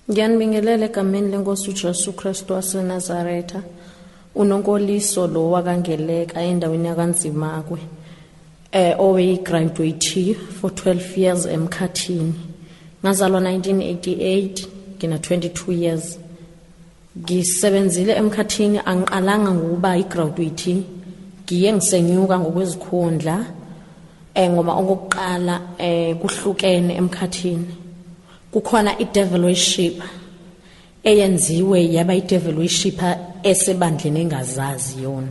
Ngiyanibingelela egameni leNkosi uJesu Kristu waseNazaretha, unonkoliso lo wakangeleka endaweni yakanzimakwe, owayegraduate for 12 years emkhathini. Ngazalwa 1988, ngina 22 years. Ngisebenzile emkhathini, angiqalanga ngokuba igraduate, ngiye ngisenyuka ngokwezikhundla ngoba okokuqala kuhlukene emkhathini. Kukhona i-devil worship eyenziwe yaba i-devil worship esebandleni engazazi yona.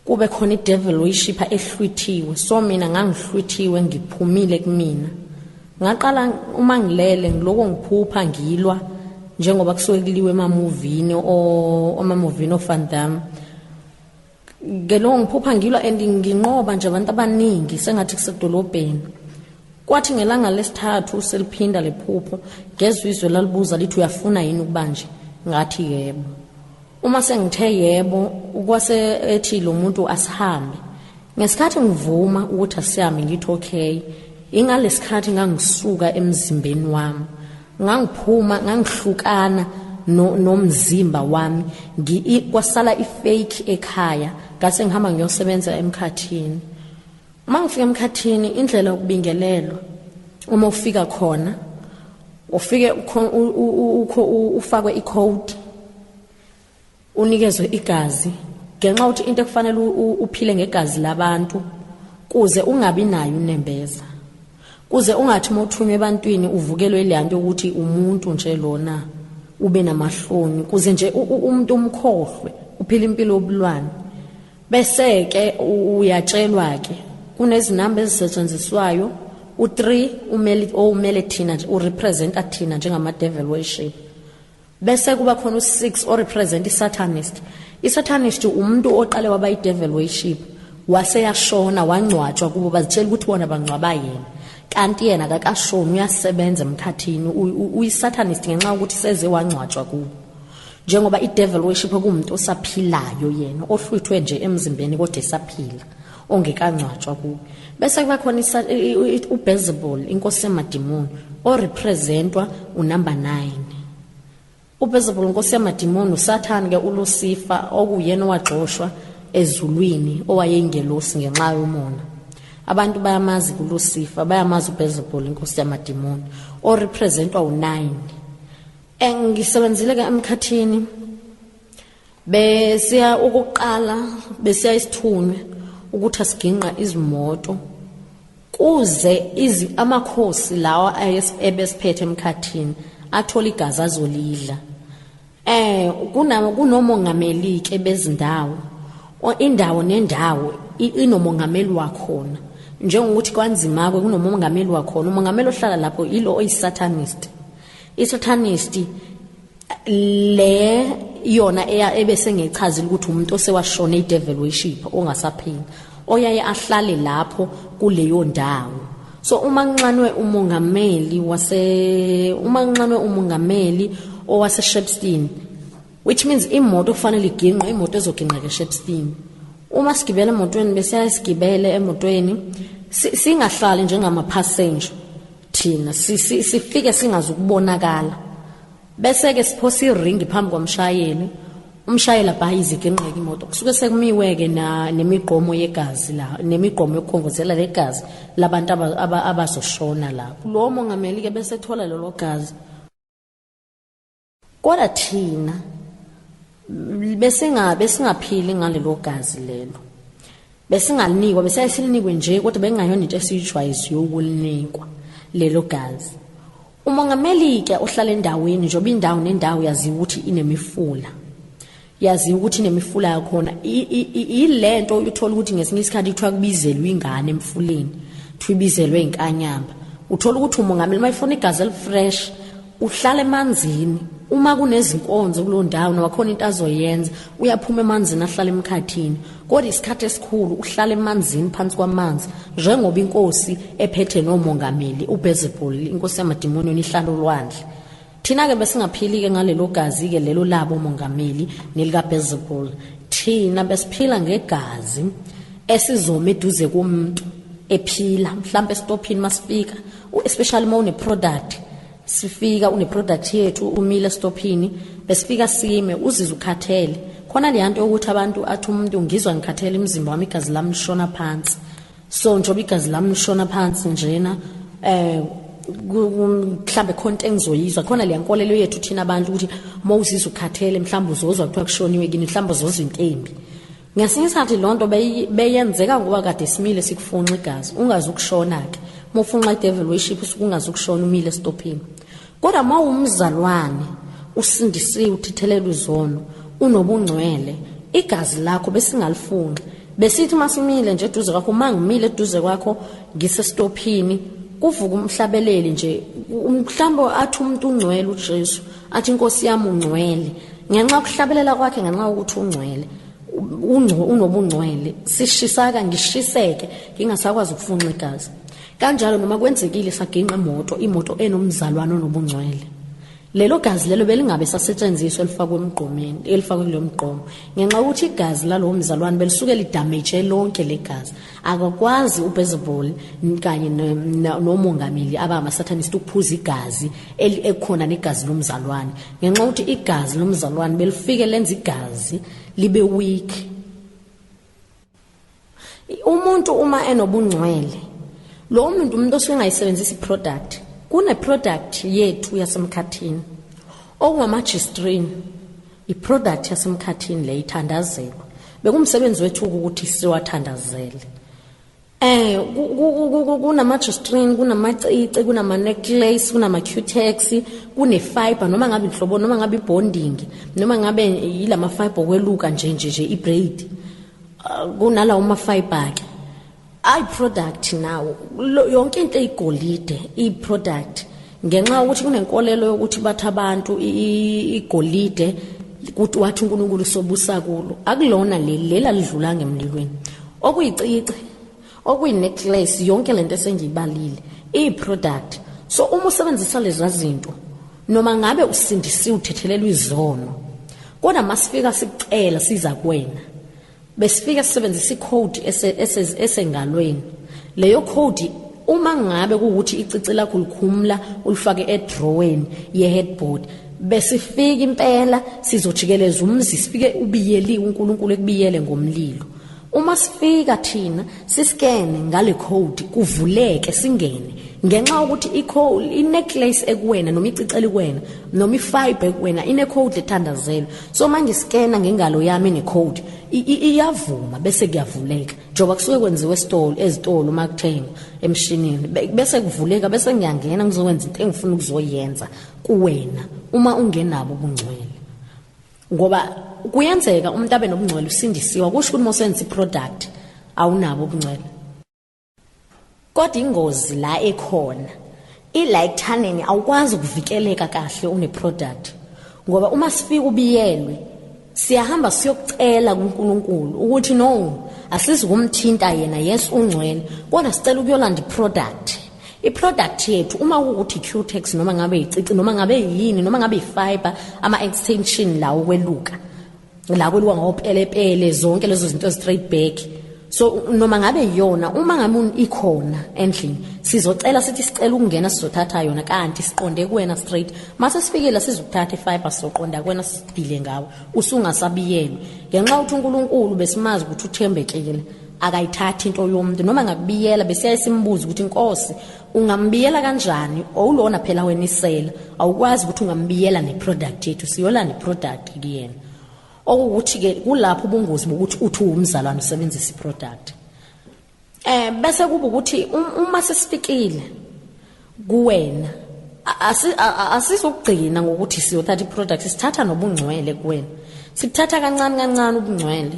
Kube khona i-devil worship ehlwithiwe, so mina ngangihlwithiwe, ngiphumile kumina. Ngaqala uma ngilele ngiloko ngiphupha ngilwa njengoba kusuke kuliwe emamovini movie Van Damme. Ngelo ngiphupha ngilwa and nginqoba nje abantu abaningi sengathi kusedolobheni. Kwathi ngelanga lesithathu seliphinda lephupho, ngezwe izwe lalibuza lithi uyafuna yini ukubanje? Ngathi yebo. Uma sengithe yebo, ukwase ethi lo muntu asihambe. Ngesikhathi ngivuma ukuthi asihambe ngithi okay, ingalesikhathi ngangisuka emzimbeni wami. Ngangiphuma, ngangihlukana nomzimba wami. Kwasala ifake ekhaya, ngase ngihamba ngiyosebenza emkhathini. Uma ngifika emkhathini, indlela yokubingelelwa, uma ufika khona, ufike ufakwe i-code, unikezwe igazi, ngenxa ukuthi into ekufanele uphile ngegazi labantu, kuze ungabi nayo unembeza. Kuze ungathi mothunywe ebantwini uvukelwe leyanto ukuthi umuntu nje lona ube namahloni, kuze nje umuntu umkhohlwe, uphile impilo yobulwane. Bese ke uyatshelwa ke kunezinamba ezisetshenziswayo, u3 umele thina urepresenta thina njengama-devil worship. Bese kuba khona u6 orepresent i-satanist. I-satanist umuntu oqale waba i-devil worship, waseyashona wangcwatshwa kubo, bazitshela ukuthi bona bangcwaba yena. Kanti yena akakashoni, uyasebenza emkhathini, uyi-satanist ngenxa ukuthi seze wangcwatshwa kubo. Njengoba i-devil worship kumuntu osaphilayo yena, ohlwithwe nje emzimbeni kodwa esaphila, ongekangcwatshwa kubo. Bese kuba khona uBeelzebul, inkosi yamadimoni, orepresentwa unumber 9. uBeelzebul, inkosi yamadimoni, uSathane ke uLucifer, okuyena owaxoshwa ezulwini, owayeyingelosi ngenxa yomona. Abantu bayamazi kuLucifer, bayamazi uBeelzebul, inkosi yamadimoni, orepresentwa u9. Ngisebenzile ke emkhathini, besiya ukuqala, besiya isithunywe ukuthi asiginqa izimoto, kuze amakhosi lawa ebesiphethe emkhathini athola igazi azolidla. Kunomongameli ke bezindawo, indawo nendawo inomongameli wakhona. Njengokuthi kwanzimakwe kunomongameli wakhona, umongameli ohlala lapho yilo oyi-satanist. I-satanist le yona ebese ngeyichazile ukuthi umuntu osewashona i-devil worship ongasaphili, oyaye ahlale lapho kuleyo ndawo. So uma nxanwe umongameli owase-Shepstone, which means imoto kufanele iginqwe, imoto ezoginqa ke-Shepstone. Uma sigibele emotweni, besiyasigibele emotweni, singahlali njengama-passenger thina, sifike singazukubonakala. Bese ke siphosa iringi phambi komshayeli, umshayeli abhayize iginqeke imoto. Kusuke sekumiwe ke nemigqomo yegazi la, nemigqomo yokukhongozela legazi labantu abazoshona lapho. Lo mongameli ke bese thola lelo gazi. Kodwa thina besingaphili ngalelo gazi lelo. Besingalinikwa, besayisinikwe nje kodwa bengayona into esiyijwayisiwe ukulinikwa lelo gazi. Umongameli ke ohlala endaweni, njoba indawo nendawo yaziwa ukuthi inemifula. Yaziwa ukuthi inemifula yakhona. Ilento uthola ukuthi ngesinye isikhathi kuthiwa kubizelwe ingane emfuleni, thubizelwe inkanyamba. Uthola ukuthi umongameli mayifuna igazi elifresh, uhlala emanzini. Uma kunezinkonzo kulo ndawo nakhona into azoyenza, uyaphuma emanzini ahlala emkhathini. Kodwa isikhathi esikhulu uhlala emanzini phansi kwamanzi, njengoba inkosi ephethe nomongameli uBeelzebul, inkosi yamadimoni ihlala olwandle. Thina ke besingaphili ke ngalelo gazi ke lelo labo umongameli nelika Beelzebul. Thina besiphila ngegazi esizome eduze komuntu ephila, mhlawumbe stophini masifika, especially uma une product sifika une product yethu umile stophini besifika sime uzizwe ukhathele khona le yanto ukuthi abantu athi umuntu ngizwa ngikhathele imizimba wami igazi lami lishona phansi so njoba igazi lami lishona phansi njena mhlambe khonto engizoyizwa khona le yankolelo yethu thina abantu ukuthi mawuzizwa ukhathele mhlambe uzozwa kuthiwa kushoniwe kini mhlambe uzozwa intembi ngesinyisathi lonto beyenzeka ngoba kade simile sikufunxa igazi ungazi ukushona ke mofunxa idevil worship usungazi ukushona umile stophini kodwa mawumzalwane usindisiwe uthithelele izono unobungcwele igazi lakho besingalifunxa besithi masimile nje eduze kwakho mangimile eduze kwakho ngisestophini kuvuka umhlabeleli nje umhlambo athi umuntu ungcwele uJesu athi inkosi yami ungcwele ngenxa ukuhlabelela kwakhe ngenxa ukuthi ungcwele unobungcwele sishisaka ngishiseke ngingasakwazi ukufunxa igazi kanjalo noma kwenzekile saginqa imoto enomzalwane onobungcwele lelo gazi lelo belingabe sasetshenziswa elifakwe emgqomeni elifakwe kulo mgqomo ngenxa ukuthi igazi lalo mzalwane belisuke lidamage lonke legazi akakwazi uBezebul kanye nomongameli abamasatanist ukuphuza igazi elikhona negazi lomzalwane ngenxa ukuthi igazi lomzalwane belifike lenza igazi libe weak umuntu uma enobungcwele lo umuntu osengayisebenzisa iproduct kune product yethu yasemkhathini okungamagistrine iproduct yasemkhathini le ithandazelwa bekumsebenzi wethu ukuthi siwathandazele kunamagistrine kunamacici kunama-necklace kunama-cutex kune-fiber noma ngabe inhlobo noma ngabe ibonding noma ngabe yilama-fiber okweluka nje ibraid kunalawo ma-fiber ke product now yonke into eyigolide iproduct ngenxa ukuthi kunenkolelo yokuthi bathi abantu igolide ukuthi wathi uNkulunkulu sobusa kulo akulona lela lidlula ngemlilweni okuyicici okuyi-necklace yonke lento esengiyibalile iproduct so uma usebenzisa lezi zinto noma ngabe usindisiwe uthethelelwe izono kodwa masifika sikucela siza kuwena besifika sisebenzisa icode esengalweni leyo code uma ngabe kuukuthi icici lakho likhumla ulifake edraweni yeheadboard besifika impela sizojikeleza umzi sifike ubiyeliwe uNkulunkulu ekubiyele ngomlilo uma sifika thina siskene ngale code kuvuleke singene ngenxa ukuthi i-necklace ekuwena noma iciceli kuwena noma i-fiber ekuwena ine-code ethandazelwe so manje skena ngengalo yami ne-code iyavuma bese kuyavuleka njoba kusuke kwenziwe ezitolo makuthenga emshinini bese kuvuleka bese ngiyangena ngizokwenza into engifuna ukuzoyenza kuwena uma ungenabo ubungcwele ngoba kuyenzeka umuntu abe nobungcwele usindisiwa kusho ukuthi mosenza iproduct awunabo ubungcwele kodwa ingozi la ekhona ila ekuthaneni awukwazi ukuvikeleka kahle uneproduct ngoba uma sifika ubiyelwe siyahamba siyokucela kuNkulunkulu ukuthi no asisikumthinta yena yes ungcwele kodwa sicela ukuyolanda iproduct yethu uma ukuthi cutex noma ngabe icici noma ngabe yini noma ngabe ifiber ama extension lawo kweluka la kweluka ngopelepele zonke lezo zinto straight back so noma ngabe yona uma ngabe ikhona endlini sizocela sithi sicela ukungena sizothatha yona kanti siqonde kuwena straight mase sifikile sizokuthatha ifiber soqonda kuwena sidile ngawo usungasabiyelwe ngenxa ukuthi uNkulunkulu besimazi ukuthi uthembekile akayithathi into yomuntu noma ngakubiyela besiya simbuza ukuthi inkosi ungambiyela kanjani owulona phela wena isela awukwazi ukuthi ungambiyela neproduct yethu siyola neproduct kuyena okuthi ke kulapho ubungozi bokuthi uthi umzalwane usebenzisa iproduct bese kuba ukuthi uma sesifikile kuwena asizokugcina ngokuthi siyothatha iproduct sithatha nobungcwele kuwena sithatha kancane ubungcwele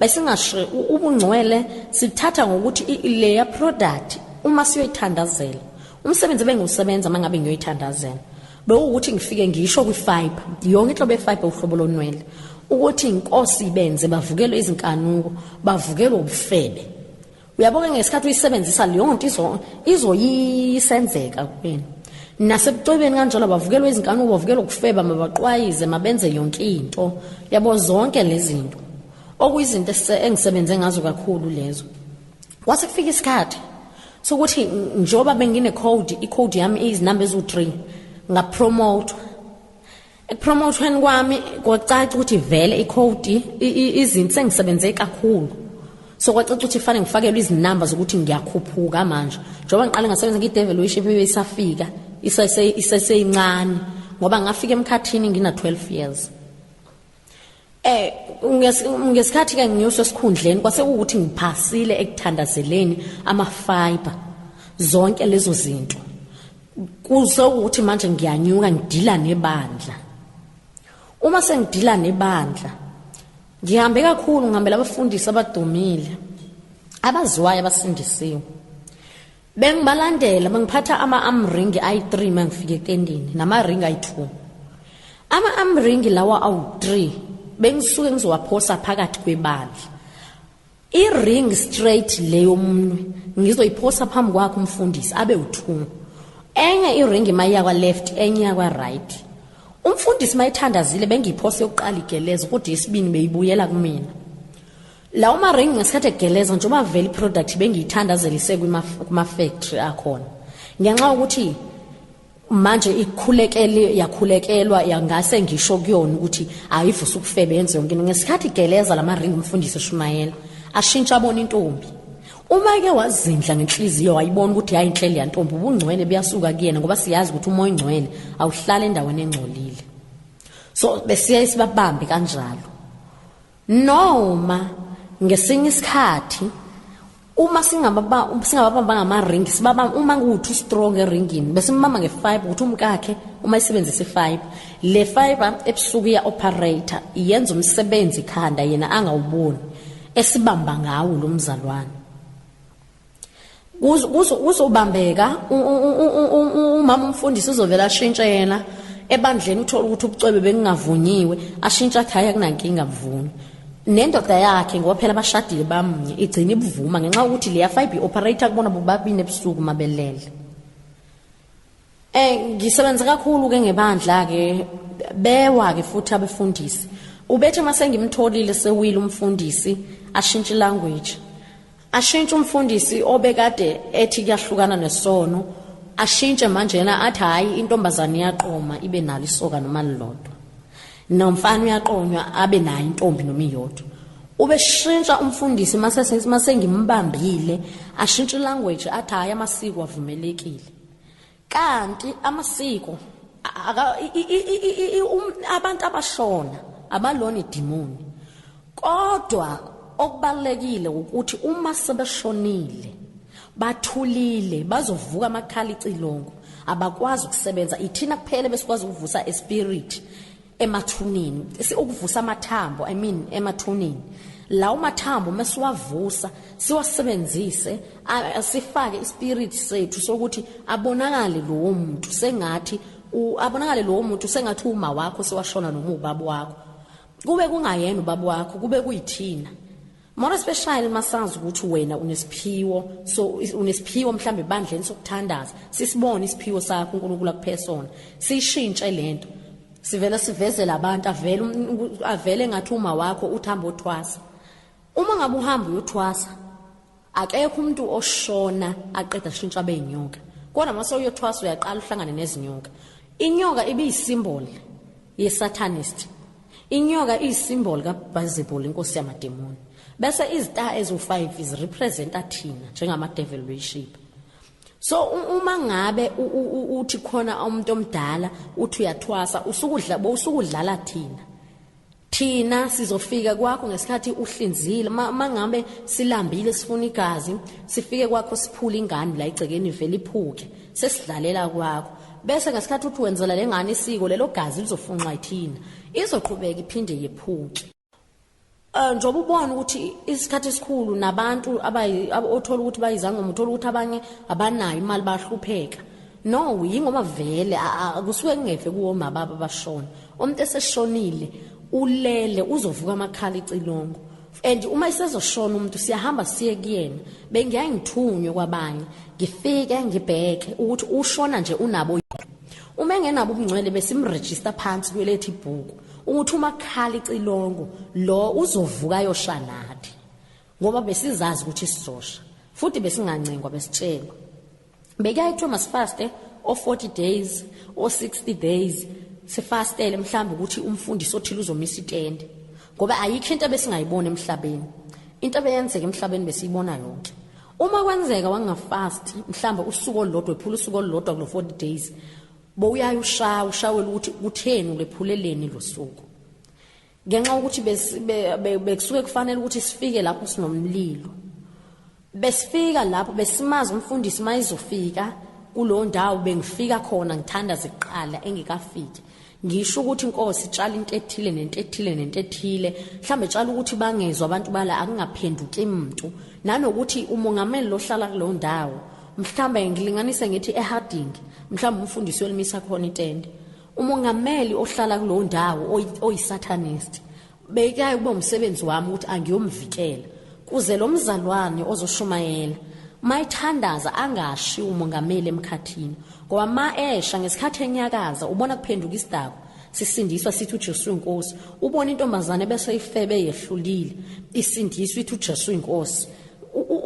bese ngasho ubungcwele sithatha ngokuthi leya product uma siyoyithandazela umsebenzi bengiwusebenza mangabe ngiyoyithandazela bekuthi ngifike ngisho kwifiber yonke inhlobo yefiber uhlobo lonwele ukuthi inkosi ibenze bavukelwe izinkanuko bavukelwe ubufebe uyabona ngesikhathi uyisebenzisa leyo nto izoyisenzeka kuwena nasebucwebeni kanjalo bavukelwe izinkanuko bavukelwe ukufeba mabaqwayize mabenze yonke into yabo zonke lezi zinto okuyizinto engisebenze ngazo kakhulu lezo kwase kufika isikhathi sokuthi njoba bengine code icode yami izinamba ezu3 ngapromote ekupromothweni kwami kwacaca ukuthi vele icode izinto sengisebenze kakhulu so kwacaca ukuthi fanele ngifakelwe izinamba zokuthi ngiyakhuphuka manje njengoba ngiqale ngasebenza ngi-devil worship isafika iseseyincane ngoba ngafika emkhathini ngina 12 years ngesikhathi ke ngiyosho esikhundleni kwase ukuthi ngiphasile ekuthandazeleni ama-fiber zonke lezo zinto kuze ukuthi manje ngiyanyuka ngidila nebandla uma sengidila nebandla ngihambe kakhulu ngihambela abafundisi abadumile abaziwayo abasindisiwe bengibalandela bengiphatha ama-armring ayi-3 mangifike etendini nama-ring ayi-2 ama-armring lawa awu-3 bengisuke ngizowaphosa phakathi kwebandla i-ring straight leyo munwe ngizoyiphosa phambi kwakhe umfundisi abe u2 enye i-ring mayiya kwa left enye yakwa right umfundisi mayithandazile bengiyiphose yokuqala igeleza kodwa yesibini beyibuyela kumina lawo ma-ring ngesikhathi egeleza njengoba vele i-product bengiyithandazelise kuma-factory akhona ngenxa ukuthi manje yakhulekelwa yangase ngisho kuyona ukuthi ayivuse ukufebe yenze yonke ngesikhathi igeleza lama-ring umfundisi uShumayela ashintsha abona intombi uma ke wazindla ngenhliziyo wayibona ukuthi hayi inhleli yantombi ubungcwele buyasuka kuyena ngoba siyazi ukuthi umoya ongcwele awuhlala endaweni engcolile so besiya isibabambe kanjalo noma ngesinye isikhathi uma singababamba ngama-ring sibabamba uma ngu-too strong eringini bese mbamba nge-fiber ukuthi umkakhe uma isebenzisa i-fiber le fiber ebusuku iya-operator yenza umsebenzi ikhanda yena angawuboni esibamba ngawo lo mzalwane uzobambeka umama umfundisi uzovela ashintshe yena ebandleni uthola ukuthi ubucwebe bengingavunyiwe ashintsha athi hayi akunankinga buvuni nendoda yakhe ngoba phela abashadile bamunye igcina ibuvuma ngenxa ukuthi leya fiber operator kubona bobabini ebusuku mabelele ngisebenza kakhulu ke ngebandla ke bewa ke futhi abefundisi ubethe mase ngimtholile sewile umfundisi ashintshe language ashintshe umfundisi obekade ethi kuyahlukana nesono ashintshe manje yena athi hayi intombazane iyaqoma ibe nalo isoka noma lilodwa nomfana uyaqonywa abe nayo intombi noma iyodwa ubeshintsha umfundisi mase ngimbambile ashintshe language athi hayi amasiko avumelekile kanti amasiko abantu abashona abalona idimoni kodwa okubalekile ukuthi uma sebeshonile bathulile bazovuka amakhala icilongo abakwazi ukusebenza ithina kuphela besikwazi ukuvusa espirit emathunini ukuvusa amathambo emathunini lawo mathambo mesiwavusa siwasebenzise sifake ispirit sethu sokuthi abonakale lowo muntu sengathi uma wakho sewashona noma ubaba wakho kube kungayena ubaba wakho kube kuyithina more especially masazi ukuthi wena unesiphiwo so unesiphiwo mhlambe ebandleni sokuthandaza sisibone isiphiwo sakho uNkulunkulu akuphesona sishintshe lento sivela sivezela abantu avele ngathi uma wakho uthamba othwasa uma ngabe uhamba uyothwasa akekho umuntu oshona aqeda shintsha beyinyoka kodwa mase uyothwasa uyaqala uhlangane nezinyoka inyoka ibiyisymbol yesatanist inyoka iyisymbol kaBeelzebul inkosi yamademoni bese izita ezo5 representa thina njengama devil worship so uma ngabe uthi khona umuntu omdala uthi uyathwasa usukudlala thina sizofika kwakho ngesikhathi uhlinzile mangabe silambile sifuna igazi sifike kwakho siphula ingane la igcekeni vele iphuke sesidlalela kwakho bese ngesikhathi uthi wenzela lengane isiko lelo gazi lizofunxa ithina izoqhubeka iphinde yephuke njoba ubona ukuthi isikhathi esikhulu nabantu othola ukuthi bayizangoma uthola ukuthi abanye abanayo imali bahlupheka no yingoma vele akusuke kungefe kuwo mababa bashona umuntu eseshonile ulele uzovuka amakhala icilongo and uma isezoshona umuntu siyahamba siye kuyena bengiyangithunywe kwabanye ngifike ngibheke ukuthi ushona nje unabo uma engenabo ubungcwele besimregister phansi kwelethi ibhuku ukuthi umakhala icilongo lo uzovuka yoshanathi ngoba besizazi ukuthi sizosha futhi besingancengwa besitshelwa bekayithiwa masifaste o 40 days o 60 days sifastele mhlawumbe ukuthi umfundisi othile uzomisa itende ngoba ayikho into besingayibona emhlabeni into ebeyenzeka emhlabeni besiyibona yonke uma kwenzeka wangafast mhlawumbe usuku olulodwa ephula usuku olulodwa kulo 40 days boyayo ushawela ukuthi kutheni ulephuleleni lo suku ngenxa ukuthi bekusuke kufanele ukuthi sifike lapho sinomlilo besifika lapho besimaza umfundisi mayizofika kulo ndawo bengifika khona ngithanda ziqala engikafiki ngisho ukuthi inkosi itshala into ethile nento ethile nento ethile mhlambe etshala ukuthi bangezwe abantu bala akungaphenduki umuntu nanokuthi umongameli lohlala kulo ndawo mhlambe ngilinganise ngithi eHarding mhlambe umfundisi welimisa khona itende umongameli ohlala kulo ndawo oyisatanist bekaye kube umsebenzi wami ukuthi angiyomvikela kuze lo mzalwane ozoshumayela mayithandaza angashi umongameli emkhathini ngoba maesha ngesikhathi enyakaza ubona kuphenduka isidabo sisindiswa sithi uJesu inkosi ubona intombazane bese ifebe yehlulile isindiswa ithi uJesu inkosi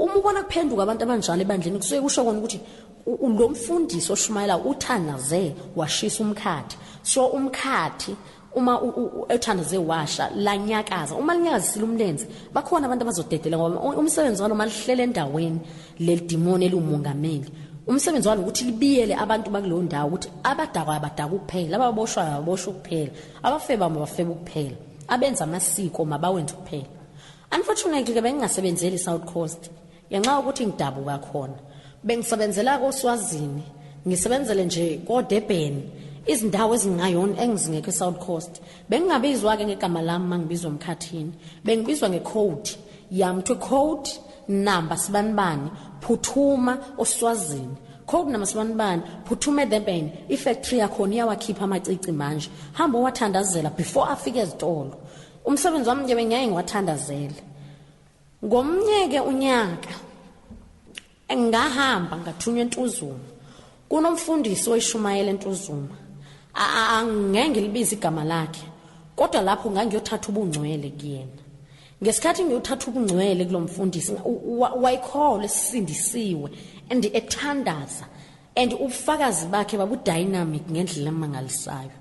uma ubona kuphenduka abantu abanjalo ebandleni kusuke kusho kona ukuthi lo mfundisi oshumayela uthanaze washisa umkhathi so umkhathi uma ethandaze washa lanyakaza uma linyakazisile umlenze bakhona abantu abazodedela ngoba umsebenzi walo malihlele endaweni lelidimoni elumongameli umsebenzi walo ukuthi libiyele abantu bakulo ndawo ukuthi abadakwa abadaka kuphela ababoshwa ababoshwa kuphela abafeba abafeba kuphela abenza amasiko mabawenze kuphela unfortunately ke bengingasebenzeli South Coast ngenxa ukuthi ngidabuka khona bengisebenzela koSwazini ngisebenzele nje koDurban izindawo ezingayona engizingekho eSouth Coast bengingabizwa ke ngegama lami mangibizwa emkhathini bengibizwa ngecode yami to code number sibanibani phuthuma oSwazini code number sibanibani phuthuma eDurban ifactory yakho iyawakhipha amacici manje hamba wathandazela before afike ezitolo umsebenzi wami nje bengiyaye ngiwathandazele ngomnyeke unyaka engahamba ngathunywa eNtuzuma kunomfundisi oyishumayela eNtuzuma angeke libize igama lakhe kodwa lapho ngangiyothatha ubungcwele kuyena ngesikhathi ngiyothatha ubungcwele kulomfundisi wayikhola esindisiwe and ethandaza and ubufakazi bakhe babu dynamic ngendlela emangalisayo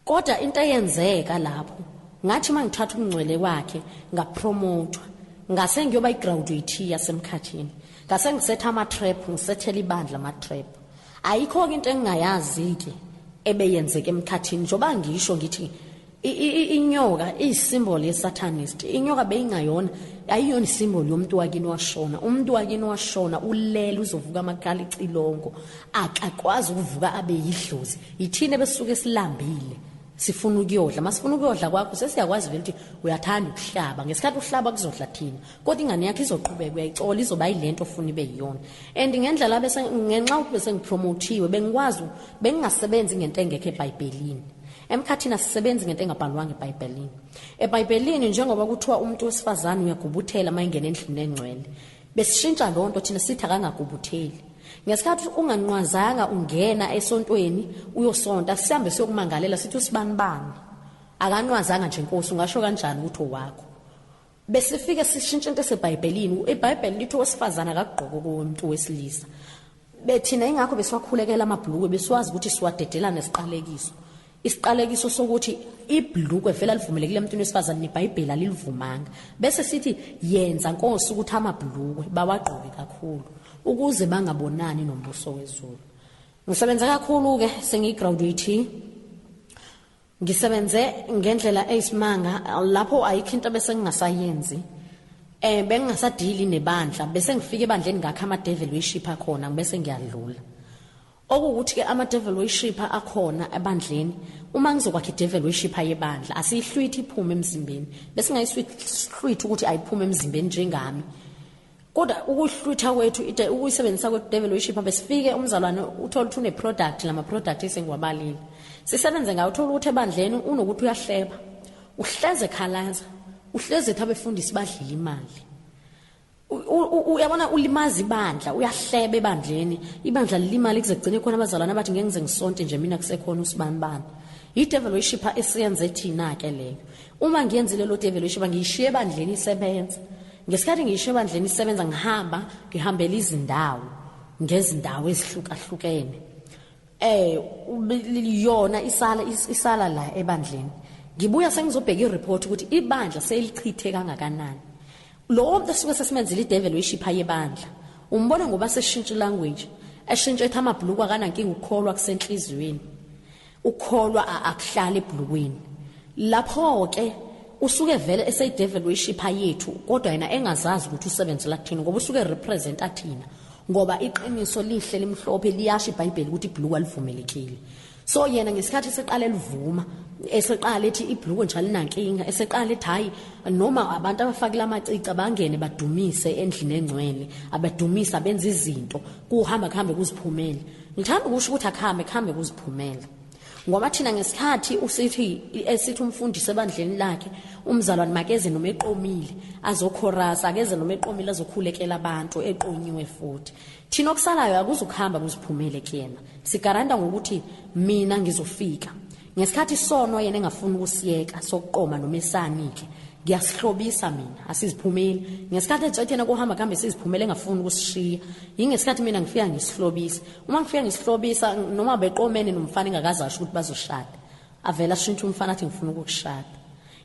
kodwa into eyenzeka lapho ngathi mangithatha ubungcwele kwakhe ngapromotwa ngase ngiyoba igraduate yasemkhathini ngase ngisetha ama trap ngisethela ibandla ama trap ayikho into engingayazi ke ebeyenzeke emkhathini njoba ngisho ngithi inyoka iyisymbol yesatanist inyoka beyingayona ayiyona isymbol yomuntu wakini washona umuntu wakini washona ulele uzovuka amakhala icilongo akakwazi ukuvuka abe yidlozi yithini besuke silambile sifuna ukuyodla masifuna ukuyodla kwakho sesiyakwazi vele ukuthi uyathanda ukuhlaba ngesikhathi uhlaba kuzodla thina kodwa ingane yakhe izoqhubeka uyayicola izoba yilento ofuna ibe yiyona and ngendlela bese ngenxa ukuthi bese ngipromotiwe bengikwazi bengingasebenzi ngento engekho eBhayibhelini emkhathini asisebenzi ngento engabhalwanga eBhayibhelini eBhayibhelini njengoba kuthiwa umuntu wesifazane uyagubuthela mayingena endlini engcwele besishintsha lonto thina sithi akangagubutheli ngesikhathi unganqwazanga ungena esontweni uyosonta sihambe siyokumangalela sithi usibanibani akanqwazanga nje inkosi ungasho kanjani ukuthi owakho besifike sishintshe into eseBhayibhelini eBhayibheli lithi owesifazana akagqoko komuntu wesilisa bethina ingakho besiwakhulekela amabhulukwe besiwazi ukuthi siwadedela nesiqalekiso isiqalekiso sokuthi ibhlukwe vela livumelekile emntwini wesifazane neBhayibheli alivumanga bese sithi yenza Nkosi ukuthi amabhlukwe bawagqoke kakhulu ukuze bangabonani nombuso wezulu ngisebenza kakhulu ke sengigraduate ngisebenze ngendlela eyisimanga lapho ayikho into bese ngingasayenzi bengingasadili nebandla bese ngifike ebandleni ngakho ama devil worship akhona bese ngiyadlula okuthi ke ama devil worship akhona ebandleni uma ngizokwakha devil worship yebandla asihlwithi iphume emzimbeni bese ngayishlwithi ukuthi ayiphume emzimbeni njengami kodwa ukuhlwitha kwethu ukuyisebenzisa kwe devil worship besifike umzalwane uthola ukuthi une product lama product esengiwabalile sisebenze ngayo uthola ukuthi ebandleni unokuthi uyahleba uhleze ekhalaza uhleze ethi abefundisi badlila imali uyabona ulimaza ibandla uyahleba ebandleni ibandla lilimali kuzegcine khona abazalwane abathi ngeke ngize ngisonte nje mina kusekhona usibanibani i-devil worship esiyenze thina ke leyo uma ngiyenzile lo devil worship ngiyishiye ebandleni isebenza ngesikhathi ngiyishiye ebandleni isebenza ngihambela izindawo ngezindawo ezihlukahlukene yona isala la ebandleni ngibuya sengizobheka ireport ukuthi ibandla selichithe kangakanani lo muntu esuke sesimenzile idevil worship ayebandla umbona ngoba seshintsha language eshintsha ethi amabhuluku akanankinga ukukholwa kusenhliziyweni ukukholwa akuhlala ebhulukweni lapho ke usuke vele eseyidevil worship yethu kodwa yena engazazi ukuthi usebenzela kuthina ngoba usuke represent athina ngoba iqiniso lihle limhlophe liyasho iBhayibheli ukuthi ibhuluku alivumelekile so yena ngesikhathi seqala elivuma eseqala ethi ibhuluku njalo linankinga eseqala ethi hayi noma abantu abafakile amacici bangene badumise endlini engcwele abadumisa benza izinto kuhamba kuziphumele ngithanda ukusho ukuthi akhambe kuziphumele ngoba thina ngesikhathi esithi umfundisi ebandleni lakhe umzalwane makeze noma eqomile azokhorasa akeze noma eqomile azokhulekela abantu eqonyiwe futhi thina okusalayo akuzukuhamba kuziphumele kuyena sigaranda ngokuthi mina ngizofika ngesikhathi sono yena engafuni ukusiyeka sokuqoma noma esanike ngiyasihlobisa mina asiziphumeli ngesikhathi etshathena kuhamba siziphumele engafuni ukusishiya yingesikhathi mina ngifika ngisihlobisa uma ngifika ngisihlobisa noma beqomene nomfana engakazasho ukuthi bazoshada avela shintsha umfana athi ngifuna ukukushada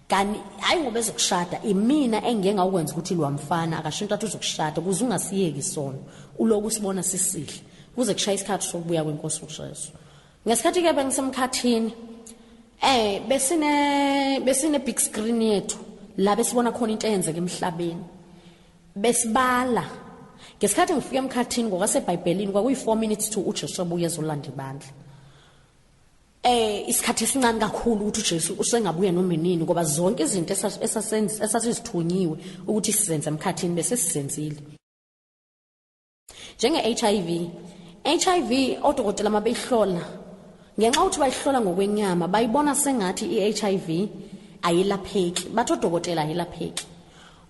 kanti hayi ngoba ezokushada imina engeke ngakwenza ukuthi lo mfana akashintsha athi uzokushada kuze ungasiyeki isono uloku sibona sisihle kuze kushaya isikhathi sokubuya kwenkosi uJesu ngesikhathi ke bengisemkhathini besine big screen yethu la besibona khona into eyenzeka emhlabeni besibala ngesikhathi ngifika emkhathini ngokwaseBhayibhelini kwakuyi4 minutes to uJesu abuye ezolanda ibandla isikhathi esincane kakhulu ukuthi uJesu usengabuya noma nini ngoba zonke izinto esasizithunyiwe ukuthi sizenze emkhathini bese sizenzile njenge-HIV odokotela mabeyihlola ngenxa ukuthi bayihlola ngokwenyama bayibona sengathi i-HIV ayilapheki bathi odokotela ayilapheki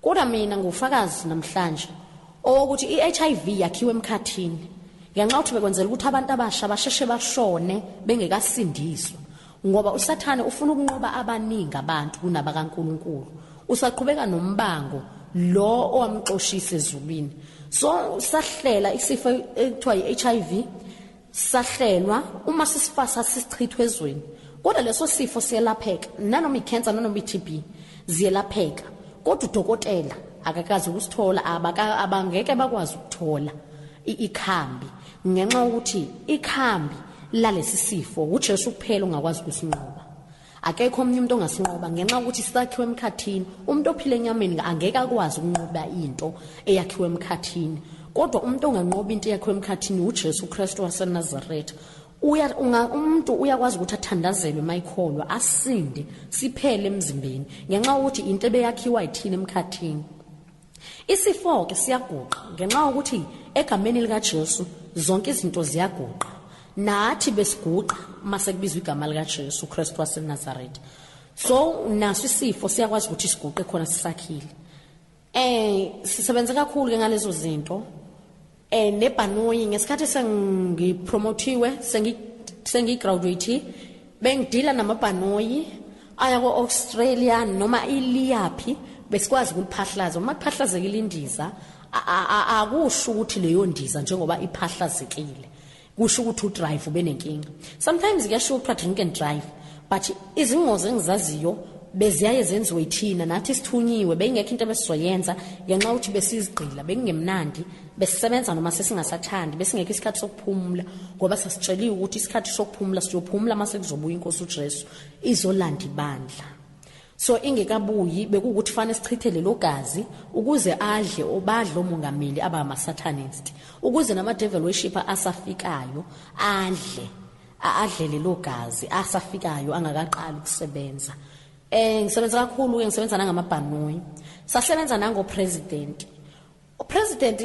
kodwa mina ngufakazi namhlanje ukuthi i-HIV yakhiwe emkhathini ngenxa ukuthi bekwenzela ukuthi abantu abasha basheshe bashone bengekasindiswa ngoba usathane ufuna ukunqoba abaningi abantu kunabakaNkulunkulu usaqhubeka nombango lo owamxoshisa ezulwini so sahlela isifo ekuthiwa i-HIV sahlelwa uma sisifasa sisichithwe ezweni kodwa leso sifo siyelapheka nanoma icancer nanoma iTB ziyelapheka kodwa udokotela akakazi ukusithola abangeke bakwazi ukuthola ikhambi ngenxa ukuthi ikhambi lalesi sifo uJesu kuphela ongakwazi ukusinqoba akekho omunye umuntu ongasinqoba ngenxa ukuthi sakhiwe emkhathini umuntu ophile enyameni angeke akwazi ukunqoba into eyakhiwe emkhathini kodwa umuntu onganqoba into yakhiwe emkhathini uJesu Kristu waseNazaretha umuntu uyakwazi ukuthi athandazelwe mayikholwa asinde siphele emzimbeni ngenxa ukuthi into ebeyakhiwa yithina emkhathini isifo ke siyaguqa ngenxa ukuthi egameni likaJesu zonke izinto ziyaguqa nathi besiguqa mase kubizwa igama likaJesu Kristu waseNazaretha so naso isifo siyakwazi ukuthi siguqe khona sisakhile sisebenza kakhulu ke ngalezo zinto nebhanoyi ngesikhathi sengipromotiwe sengigraduate bengidila namabhanoyi aya ko-Australia noma iliyaphi besikwazi ukuliphahlaza uma kuphahlazekile indiza akusho ukuthi leyo ndiza njengoba iphahlazekile kusho ukuthi udrive benenkinga sometimes kuyasho ukuthi drink and drive but izingozi engizaziyo beziyaye zenziwe yithina nathi sithunyiwe bengekho into besizoyenza ngenxa ukuthi besizigqila bengemnandi besisebenza noma sesingasathandi besingekho isikhathi sokuphumula ngoba sasitsheliwe ukuthi isikhathi sokuphumula siyophumula mase kuzobuya inkosi uJesu izolanda ibandla so ingekabuyi bekuwukuthi fanele sichithele lo gazi ukuze badle omongameli abama-satanist ukuze nama-devil worshipper asafikayo adle lo gazi asafikayo angakaqali ukusebenza ngisebenza kakhulu ke ngisebenza nangamabhanoyi sasebenza nangopresident upresident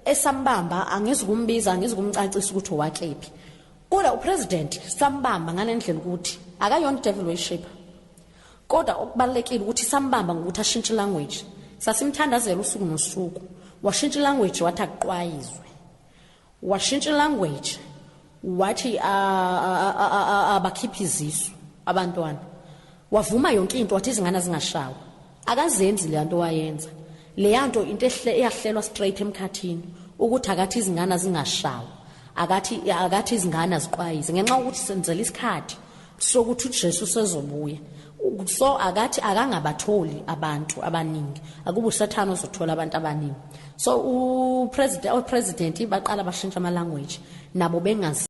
esambamba angizikumbiza angizikumcacisa ukuthi owakephi kodwa upresident sambamba ngalendlela ukuthi akayona devil worshipper kodwa okubalekile ukuthi sambamba ngokuthi ashintshe language sasimthandazela usuku nosuku washintsha language wathi aqwayizwe washintsha language wathi abakhiphi izisu abantwana wavuma yonke into wathi izingane zingashawa akazenzi le nto wayenza le nto into eyahlelwa straight emkhathini ukuthi akathi izingane zingashawa akathi izingane aziqwayise ngenxa ukuthi senzela isikhathi sokuthi uJesu sezobuya. So akathi akangabatholi abantu abaningi, akuba uSathane ozothola abantu abaningi. So president baqala bashintsha ama language nabo bengazi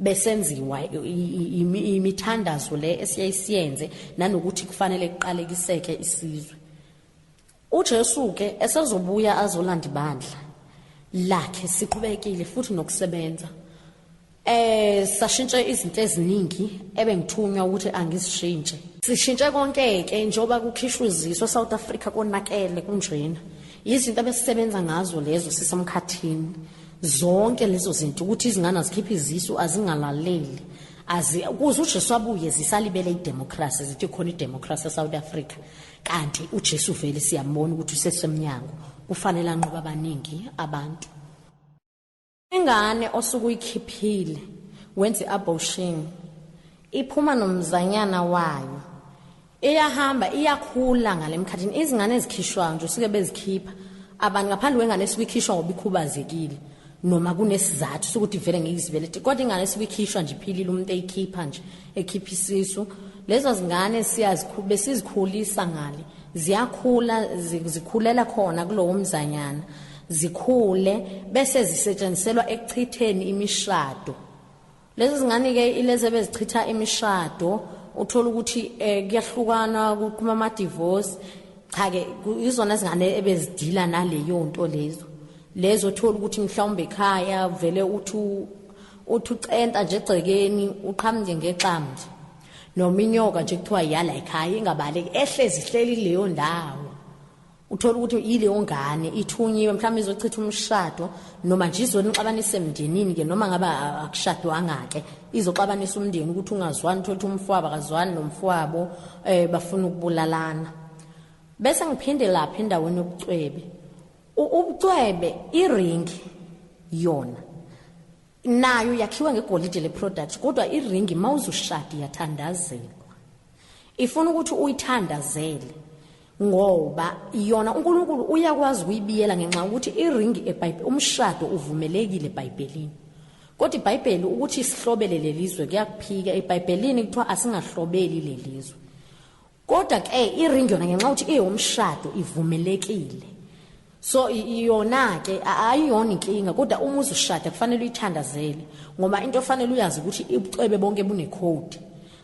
besenziwa imithandazo le esiyisiyenze nanokuthi kufanele kuqalekiseke isizwe. uJesu ke esezobuya azolanda ibandla lakhe siqhubekile futhi nokusebenza. Sashintshe izinto eziningi ebengithunywa ukuthi angizishintshe. Sishintshe konke ke njoba kukhishwa iziso South Africa konakele kunjena. Izinto abesisebenza ngazo lezo sisemkhathini. Zonke lezo zinto ukuthi izingane zikhiphe izisu azingalaleli. Kuze uJesu abuye zisalibele idemocracy zithi khona idemocracy eSouth Africa. Kanti uJesu vele siyambona ukuthi usesemnyango kufanele anqoba abaningi abantu. Ingane osukuyikhiphile wenze abortion iphuma nomzanyana wayo iyahamba iyakhula ngalemkhathini. Izingane ezikhishwa nje sike bezikhipha abantu ngaphandle wengane esikhishwa ngoba ikhubazekile noma kunesizathu sokuthi vele ngiyizibelete kodwa ingane esikhishwa nje iphilile umuntu eyikhipha nje ekhipha isisu. Lezo zingane sizikhulisa ngale ziyakhula zikhulela khona kulowo mzanyana zikhule bese zisetshenziselwa ekuchitheni imishado. Lezo zingane ke ileze bezichitha imishado uthola ukuthi kuyahlukana kuma ama divorce. Cha ke izona zingane ebezidila naleyo nto lezo uthola ukuthi mhlawumbe ekhaya vele uthi ucenta nje egcekeni uqhamuke ngexamje noma inyoka nje kuthiwa yala ekhaya ingabaleki ehlezi ihleli leyo ndawo. Uthola ukuthi ileyo ngane ithunyiwe mhlawumbe izochitha umshado noma nje izonixabanisa emndenini ke noma ngaba akushadwanga ke izoxabanisa umndeni ukuthi ungazwani uthola umfowabo akazwani nomfowabo bafuna ukubulalana. Bese ngiphinde lapha endaweni yobucwebe. Ubucwebe iringi yona nayo yakhiwa ngegolide le product kodwa iringi mawuzushada yathandazelwa. Ifuna ukuthi uyithandazele ngoba yona uNkulunkulu uyakwazi ukuyibiyela ngenxa ukuthi iringi eBhayibheli umshado uvumelekile eBhayibhelini. Kodwa iBhayibheli ukuthi sihlobele lelizwe kuyakuphika eBhayibhelini kuthiwa asingahlobeli lelizwe. Kodwa ke iringi yona ngenxa ukuthi eyomshado ivumelekile. So yona ke ayiyona inkinga kodwa uma uzushada kufanele uyithandazele ngoba into ofanele uyazi ukuthi ubucwebe bonke bune code.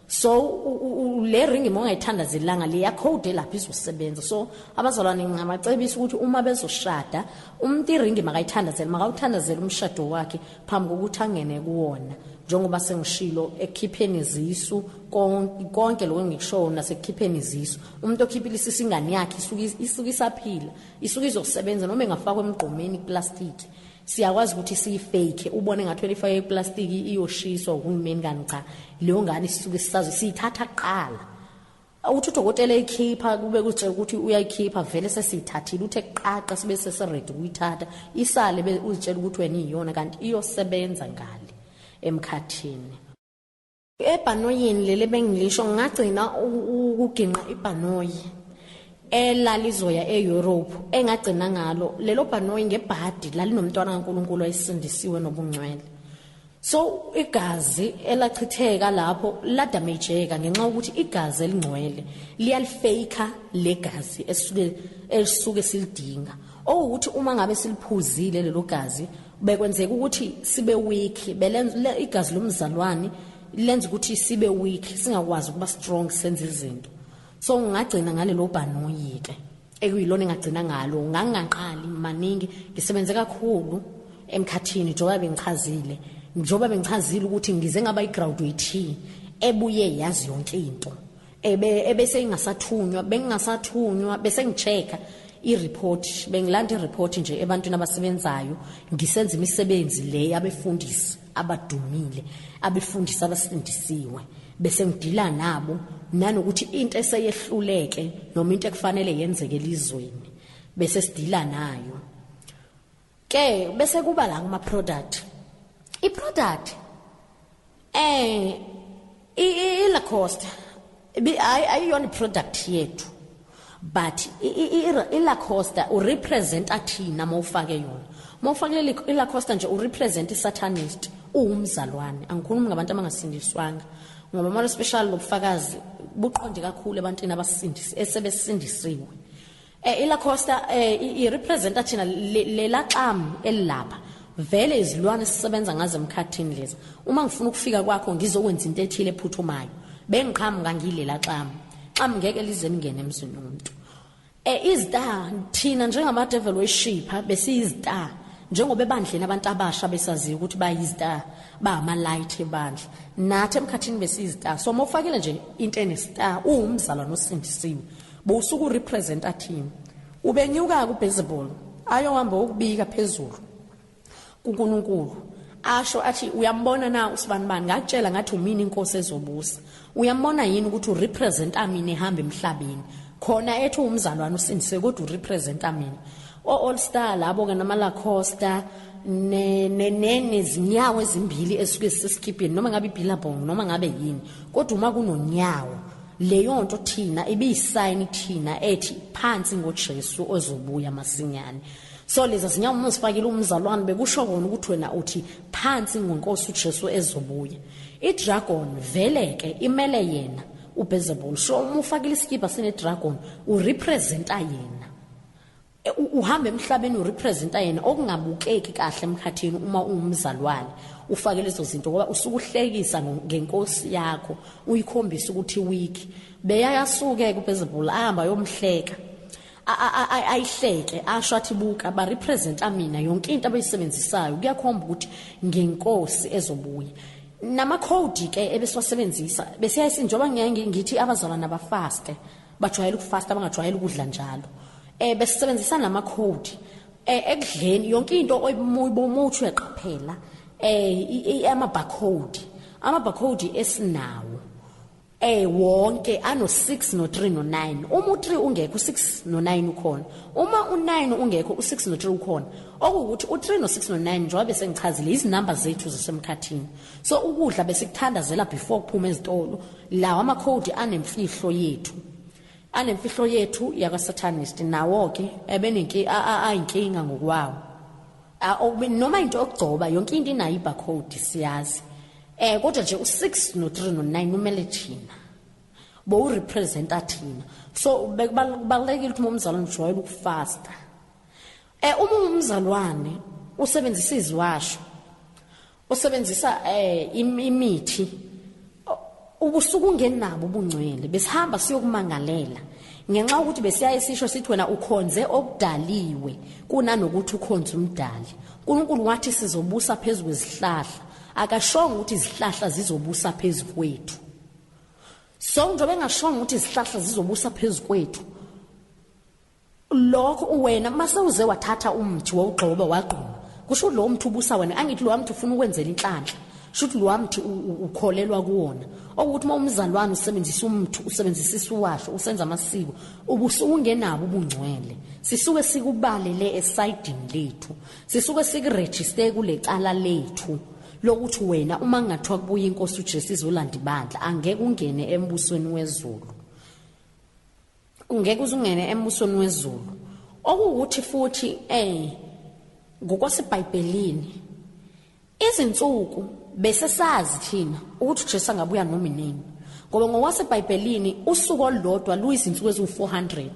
So le ringi mongayithandazelanga le ya code lapha izosebenza. So abazalwane ngingabacebisa ukuthi uma bezoshada umuntu iringi makayithandazele makawuthandazele umshado wakhe phambi kokuthi angene kuwona njengoba sengishilo ekhipheni izisu konke lokho ngikusho nasekhipheni izisu. Umuntu okhiphile isingane yakhe isuka isaphila isuka izosebenza noma engafakwa emgqomeni plastic. Siyakwazi ukuthi siyifake ubone ngathi elifake iplastic iyoshiswa uhulumeni kanti cha leyo ngane isuke sisazi siyithatha kuqala. Uthi udokotela ekhipha kube kuthi ukuthi uyayikhipha vele sesiyithathile uthe qaqqa sibe seseready ukuyithatha isale uzitshela ukuthi wena iyona kanti iyosebenza ngale emkhathini. Ebhanoyini lele bengilisho ngagcina ukuginqa ibhanoyi elalizoya eEurope engagcina ngalo lelo bhanoyi ngebhadi lalinomntwana kaNkuluNkulu ayisindisiwe nobungcwele. So igazi elachitheka lapho la damageka ngenxa ukuthi igazi elingcwele liyalifaka legazi esuke silidinga. Ukuthi uma ngabe siliphuzile lelo gazi bekwenzeka ukuthi sibe weak belenza igazi lomzalwane lenza ukuthi sibe weak singakwazi ukuba strong senze izinto. So ngagcina ngalelo bhanoyi ke ekuyilona engagcina ngalo ngangaqali maningi ngisebenze kakhulu emkhathini njoba bengichazile ukuthi ngize ngaba igraduate ebuye yazi yonke into ebese ingasathunywa bese ngichecka ireport bengilanda ireport nje ebantwini abasebenzayo ngisenza imisebenzi le yabefundisi abadumile abefundisi abasindisiwe bese ngidila nabo nanokuthi into eseyehluleke noma into ekufanele yenzeke elizweni bese sidila nayo ke bese kuba la kuma product iproduct ila cost ayiyona product yethu but iLacosta urepresenta thina mawufake yona mawufake iLacosta nje urepresent isatanist uumzalwane angikhulumi ngabantu abangasindiswanga ngoba manje special lobufakazi buqonde kakhulu ebantwini abasindisi esebesindisiwe iLacosta irepresenta thina lelaqam elapha vele izilwane sisebenza ngazo emkhathini lezi uma ngifuna ukufika kwakho ngizokwenza into ethile ephuthumayo bengiqhamuka ngilela xa ngeke lize ngene emzini womuntu izda thina njengama devil worship besiyizda njengoba ebandleni abantu abasha besaziyo ukuthi bayizda bama light ebandla nathi emkhathini besiyizda so mawufakile nje into enestar uumzalwane osindisiwe bosuku representa thina ubenyuka ku baseball ayohamba ukubika phezulu kuNkulunkulu asho athi uyambona na usibanibani ngakutshela ngathi umini inkosi ezobusa uyambona yini ukuthi urepresenta mina ehamba emhlabeni khona ethi umzalwane usindise kodwa urepresenta mina all star labo ke namaLacosta nezinyawo ezimbili esuke sisikipini noma ngabe iBillabong noma ngabe yini kodwa uma kunonyawo leyo nto thina ibiyisign thina ethi phansi ngoJesu ozobuya masinyane so leza zinyawo musifakile umzalwane bekusho kona ukuthi wena uthi phansi ngonkosi uJesu ezobuya idragon vele ke imele yena uBeelzebul so uma ufakile iskipa sine dragon urepresenta yena uhamba emhlabeni urepresenta yena okungabukeki kahle emkhathini uma umzalwane ufake lezo zinto ngoba usukuhlekisa ngenkosi yakho uyikhombisa ukuthi weak beyayasuke kuBeelzebul ahamba yomhleka ayihleke asho athi buka ba representa mina yonke into abayisebenzisayo kuyakhomba ukuthi ngenkosi ezobuya nama code ke ebesiwasebenzisa besiyayisinjoba ngithi abazalwana bafaste bajwayela ukufasta bangajwayela ukudla njalo besisebenzisa nama code ekudleni yonke into oyibomuthi uyaqaphela ama barcode esinawo wonke ano 6 no 3 no 9 uma u3 ungekho u6 no 9 ukhona uma u9 ungekho u6 no 3 ukhona okuwukuthi u3 no 6 no 9 njengoba bese ngichazile izinamba zethu zasemkhathini so ukudla besikuthandazela before kuphuma ezitolo lawa ama code anemfihlo yethu yakasatanist nawo ke ebenenki ayinkinga ngokwawo noma into yokugcoba yonke into inayo ibarcode siyazi kodwa nje u6 no 3 no 9 umele thina bo urepresenta thina so bekubalekile ukuthi umzalwane ujwayele ukufasta umzalwane usebenzisa iziwasho usebenzisa imithi ubusuku ungenabo ubungcwele besihamba siyokumangalela ngenxa ukuthi besiya esisho sithi wena ukhonze okudaliwe kunanokuthi ukhonze umdali uNkulunkulu wathi sizobusa phezulu kwezihlahla akashonga ukuthi izihlahla zizobusa phezulu kwethu so njengoba ngashonga ukuthi izihlahla zizobusa phezulu kwethu lokho wena mase uze wathatha umthi wogxoba wagquma kusho lo mthi ubusa wena angithi lo mthi ufuna ukwenzela inhlanhla shuthi lo mthi ukholelwa kuwona ukuthi uma umzalwane usebenzisa umthi usebenzisa isiwasho usenza amasiko ubusuku ungenabo ubungcwele sisuke sikubalele esidini lethu sisuke sikuregister kule cala lethu lokuthi wena uma ngathiwa kubuya inkosi uJesu izolanda ibandla angeke ungene embusweni wezulu ungeke uzungene embusweni wezulu okuwukuthi futhi ngokwasebhayibhelini izinsuku bese sazi thina ukuthi uJesu angabuya noma inini ngoba ngokwasebhayibhelini usuku olodwa luyizinsuku ezu400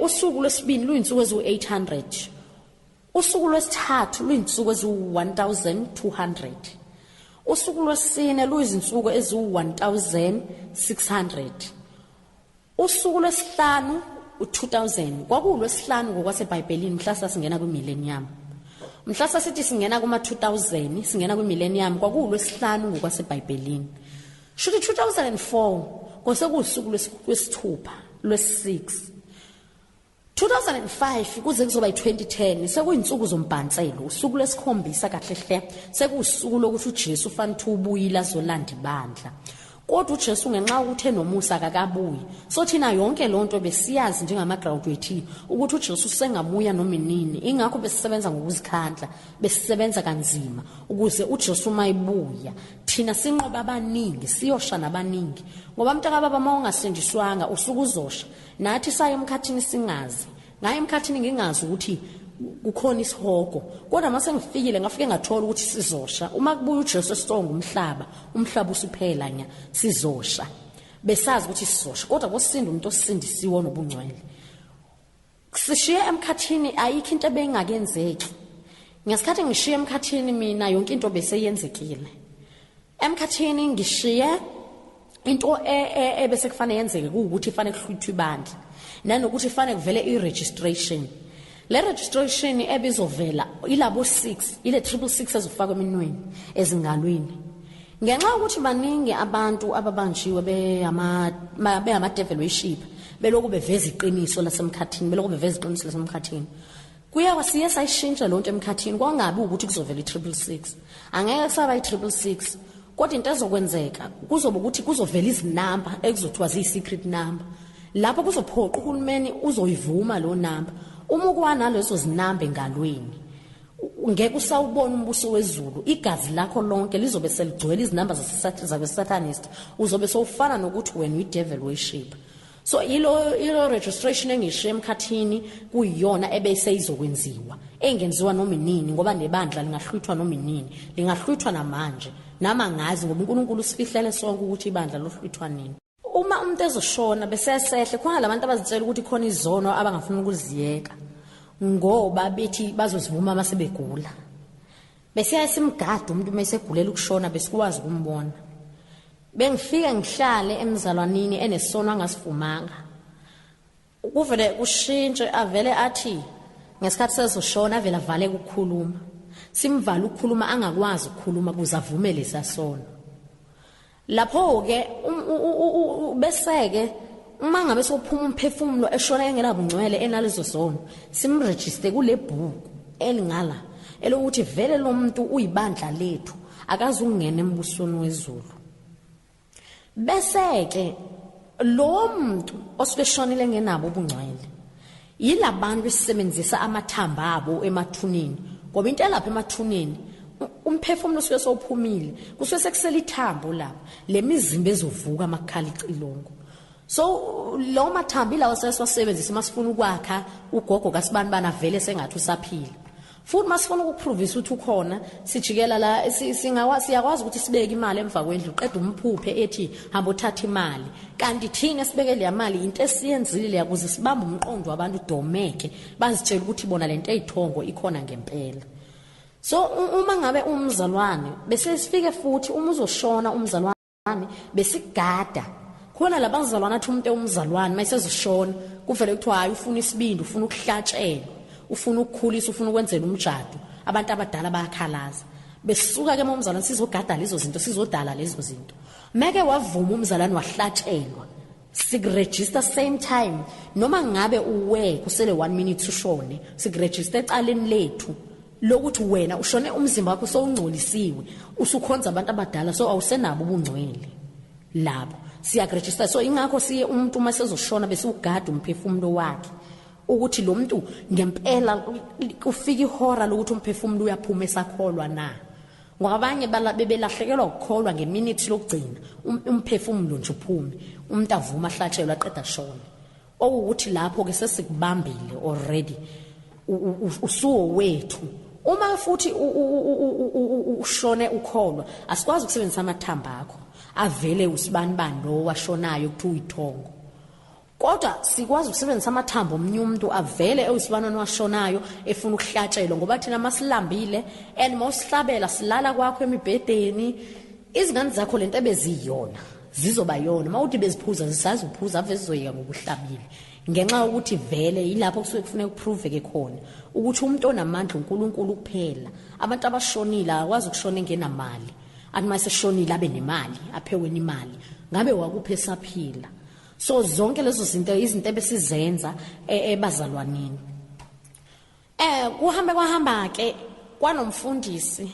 usuku lwesibili luyinsuku ezu800 usuku lwesithathu luyinsuku ezu1200 usuku lwesine luyizinsuku ezu1600 usuku lwesihlanu u2000 kwakulwesihlanu ngokwasebhayibhelini mhla singena kwimillennium mhla sithi singena kuma 2000 singena kwimillennium kwakulwesihlanu ngokwasebhayibhelini shuthi 2004 kwasekusuku lwesithupha lwesi6 2005 kuze kuzoba i2010 sekuyinsuku zombhanselo usuku lesikhombisa kahle hle sekusuku lokuthi uJesu ufanele ubuyila zolanda ibandla kodwa uJesu ngenxa ukuthi enomusa akakabuyi so thina yonke lonto besiyazi njengama graduate ukuthi uJesu sengabuya noma inini ingakho besisebenza ngokuzikhandla besisebenza kanzima ukuze uJesu mayibuya thina sinqoba abaningi siyosha nabaningi ngoba mntaka baba mawungasindiswanga usuku uzosha nathi saye emkhathini singazi ngaye emkhathini ngingazi ukuthi kukhona isihogo kodwa mase ngifikile ngafike ngathola ukuthi sizosha uma kubuya uJesu esonga umhlaba usuphela nya sizosha besazi ukuthi sizosha kodwa kosinda umuntu osindisiwe nobungcwele sishiye emkhathini ayikho into ebengakenzeki ngesikhathi ngishiye emkhathini mina yonke into bese yenzekile emkhathini ngishiye into ebese kufanele yenzeke ukuthi ifanele kuhluthwe ibandla nanokuthi ifanele kuvele i-registration le registration ebizovela ilabo 6 ile 666 ezofakwa eminweni ezingalweni ngenxa ukuthi baningi abantu ababanjiwe beyama devil worship beloku beveza iqiniso lasemkhathini beloku beveza iqiniso lasemkhathini kuyawa siye sayishintsha lonke emkhathini kwangabi ukuthi kuzovela i666 angeke kusaba i666 kodwa into ezokwenzeka kuzoba ukuthi kuzovela izinamba ekuzothiwa ziyi-secret number lapho kuzophoqa uhulumeni uzoyivuma lo number uma ukwana lezo zinamba engalweni ngeke usawubona umbuso wezulu igazi lakho lonke lizobe seligcwele izinamba zabe-satanist uzobe sowufana nokuthi wena uyi-devil worship so ilo registration engishiye emkhathini kuyiyona ebese izokwenziwa engenziwa noma inini ngoba nebandla lingahluthwa noma inini lingahluthwa namanje nama ngazi ngoba uNkulunkulu usifihlele sonke ukuthi ibandla lohluthwa nini uma umuntu ezoshona bese esehle khona labantu abazitshela ukuthi khona izono abangafuni ukuziyeka ngoba bethi bazozivuma masebegula bese yasimgada umuntu mesegulela ukushona besikwazi ukumbona bengifika ngihlale emzalwanini enesono angasifumanga ukuvele kushintshe avele athi ngesikhathi sezoshona avele avale ukukhuluma simvala ukukhuluma angakwazi ukukhuluma kuze avume lesasono lapho ke beseke uma ngabe sophuma umphefumulo eshona engelabo ngcwele enalezo zono simregister kule bhuku elingala elokuthi vele lo muntu uyibandla lethu akazi ukungena embusweni wezulu beseke lo muntu osibeshonile ngenabo ubungcwele yilabantu besebenzisa amathamba abo emathuneni ngoba into elapha emathuneni umphefumulo usuke sophumile kusuke sekusela ithambo lapha lemizimba ezovuka amakhala icilongo so lo mathambi lawo seswasebenzisa masifuna ukwakha ugogo kasibani bana vele sengathi usaphila futhi masifuna ukuprovisa ukuthi ukhona sijikela la siyakwazi ukuthi sibeke imali emva kwendlu qeda umphuphe ethi hamba uthatha imali kanti thina sibeke le mali into esiyenzile yakuze sibambe umqondo wabantu domeke bazitshela ukuthi bona lento eyithongo ikhona ngempela so uma ngabe umzalwane bese sifike futhi uma uzoshona umzalwane besigada khona labazalwana athi umuntu umzalwane mayisezoshona kuvele kuthiwa hayi ufuna isibindi ufuna ukuhlatshelwa ufuna ukukhulisa ufuna ukwenzela umjado abantu abadala bayakhalaza besuka ke umzalwane sizogada lezo zinto sizodala lezo zinto meke wavuma umzalwane wahlatshelwa sigregister same time noma ngabe uwe kusele 1 minute ushone sigregister ecaleni lethu lokuthi wena ushone umzimba wakho sowungcolisiwe usukhonza abantu abadala so awusenabo ubungcwele labo siyaregister so ingakho siye umuntu uma sezoshona bese ugada umphefumulo wakhe ukuthi lo muntu ngempela kufika ihora lokuthi umphefumulo uyaphuma esakholwa na ngoba abanye bebelahlekelwa ukukholwa ngeminute lokugcina umphefumulo nje uphume umuntu avuma ahlatshelwe aqeda shona okuthi lapho ke sesikubambile already usuwo wethu uma futhi ushone ukholwa asikwazi ukusebenzisa amathamba akho avele usibani lo washonayo kuthi uyithongo kodwa sikwazi ukusebenzisa amathambo omnye umuntu avele eyisibanani washonayo efuna ukuhlatshelwa ngoba thina masilambile and mawusihlabela silala kwakho emibhedeni izingane zakho lento ebeziyona zizoba yona mawuthi beziphuza zisazi uphuza ave zizoyeka ngokuhlabile ngenxa ukuthi vele yilapho kusuke kufanele kuprove ke khona ukuthi umuntu onamandla uNkulunkulu kuphela abantu abashonile akwazi ukushona ngenamali athi mayeseshonile abe nemali aphewe imali ngabe wakuphe saphila so zonke lezo zinto izinto ebesizenza ebazalwanini kuhamba ke kwanomfundisi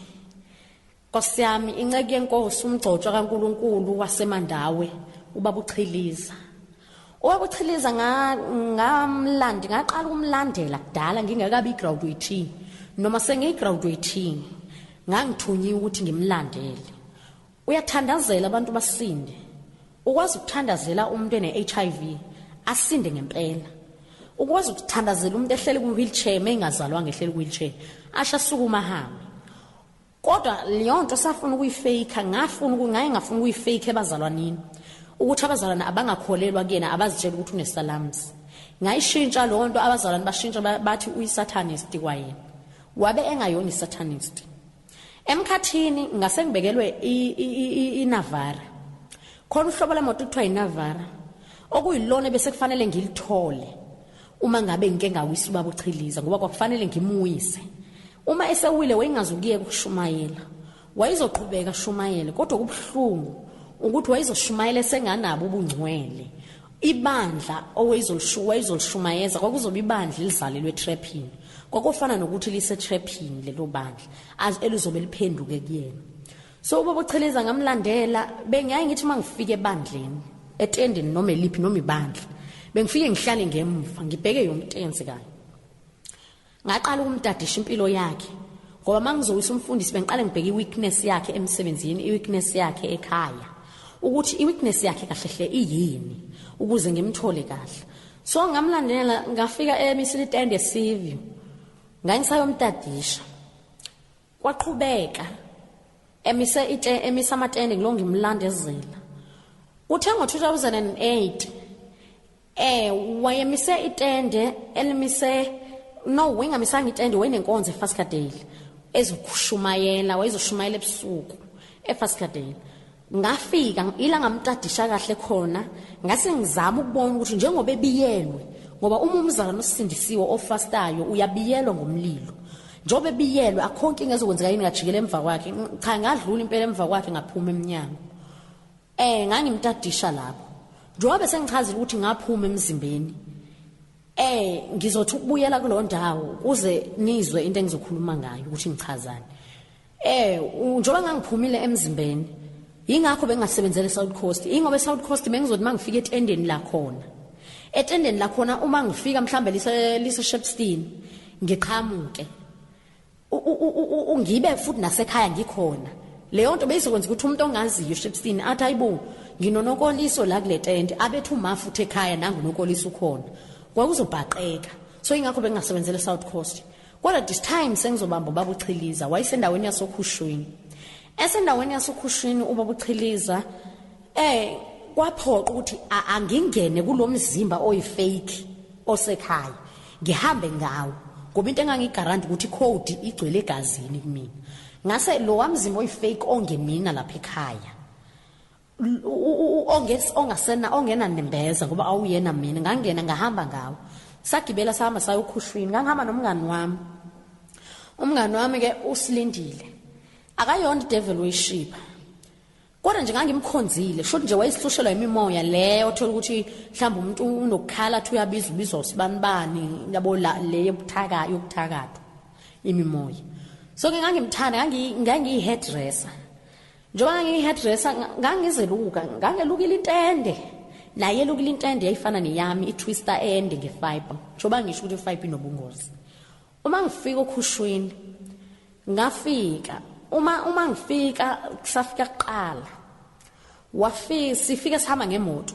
Nkosi yami inceke yenkosi umgcotshwa kaNkulunkulu wasemandawe ubaba uChiliza owakuchiliza ngamlandi ngaqala umlandela kudala ngingakabi graduate noma sengigraduate ngangithunyiwe ukuthi ngimlandele uyathandazela abantu basinde. Ukwazi ukuthandazela umuntu ene-HIV asinde ngempela. Ukwazi ukuthandazela umuntu ehleli ku-wheelchair mengazalwanga ehleli ku-wheelchair asha sukuma hambe. Kodwa leyo nto safuna ukuyifake ngafuna ukuyifake ebazalwanini ukuthi abazalwane abangakholelwa kuyena abazitshela ukuthi unesalamsi. Ngayishintsha lo nto abazalwane bashintsha bathi uyisatanist kwayena. Wabe engayona isatanist. Emkhathini ngase ngibekelwe iNavara. Khona uhlobo lemoto kuthiwa iNavara. Okuyilona bese kufanele ngilithole uma ngabe ngike ngawisa ubaba uChiliza ngoba kwakufanele ngimuyise. Uma esewile wayengazukuye kushumayela. Wayizoqhubeka shumayele kodwa kubhlungu ukuthi wayizoshumayela senganabo ubungcwele. Ibandla owayizolishumayeza kwakuzoba ibandla elizalelwe trapping. Kwakufana nokuthi lise trapping lelo bandla elizobe liphenduke kuyena. So ubaba uChiliza ngamlandela bengiyaye ngithi mangifike ebandleni etendeni noma eliphi noma ibandla bengifike ngihlale ngemva ngibheke yomtenzi kanye. Ngaqala ukumtadisha impilo yakhe ngoba mangizowisa umfundisi bengiqale ngibheke iweakness yakhe emsebenzini, iweakness yakhe ekhaya. Ukuthi iweakness yakhe kahlehle iyini ukuze ngimthole kahle. So ngamlandela ngafika eMisilitende Seaview. Ngangisayomtadisha. Kwaqhubeka emisa amatende ngilonga imlandezela. Uthe ngo-2008 wayemise itende elimise no wengamisanga itende wenenkonzo eFaskadale ezokushumayela wayezoshumayela ebusuku eFaskadale. Ngafika ila ngamtadisha kahle khona ngase ngizama ukubona ukuthi njengoba ebiyelwe ngoba uma umzalwane osindisiwe ofastayo uyabiyelwa ngomlilo. Njobe biyelwe akho inkinga ezokwenzeka yini ngajikela emva kwakhe. Cha ngadlula impela emva kwakhe ngaphuma eminyango. Ngangimtadisha lapho. Njobe sengichazile ukuthi ngaphuma emzimbeni. Ngizothi ukubuyela kulo ndawo kuze nizwe into engizokhuluma ngayo ukuthi ngichazane. Njoba ngangiphumile emzimbeni yingakho bengasebenzele eSouth Coast. Ingoba eSouth Coast bengizothi mangifika etendeni la khona. Etendeni la khona uma ngifika mhlambe lise Shepstone ngiqhamuke. Ungibe futhi nasekhaya ngikhona. Leyo nto beyizokwenza ukuthi umuntu ongaziyo Shepstone athi ayibo nginonokoliso la kule tende abethu uma futhi ekhaya nangunokoliso ukhona. Kwakuzobhaqeka. So ingakho bengasebenzele eSouth Coast. Kodwa this time sengizobamba ubaba uChiliza wayesendaweni yasoKhushwini. Esendaweni yasoKhushwini ubaba uChiliza kwaphoqa ukuthi angingene kulomzimba oyifake osekhaya. Ngihambe ngawo. Ngoba into engangigarant ukuthi code igcwele egazini kumina. Ngase lo wamzimba oyifake ongemina lapha ekhaya. Ongena nembeza ngoba awuyena mina ngangena ngahamba ngawo. Sagibela sahamba sayoKhushwini ngangihamba nomngani wami. Umngani wami ke usilindile. Akayona devil worship. Kodwa nje ngangimkhonzile shothi nje wayesihlushelwa imimoya leyo othola ukuthi mhlawumbe umuntu unokukhala athi ubizwa usibanibani yabo le yokuthakatha imimoya. So ke ngangimthanda ngangiyi-hairdresser. Njengoba ngangiyi-hairdresser ngangelukile intende. Naye elukile intende yayifana neyami i-twister ende ngefiber. Njengoba ngisho ukuthi ifiber inobungozi. Uma ngifika eKhushwini ngafika uma ngifika kusafika kuqala sifika sihamba ngemoto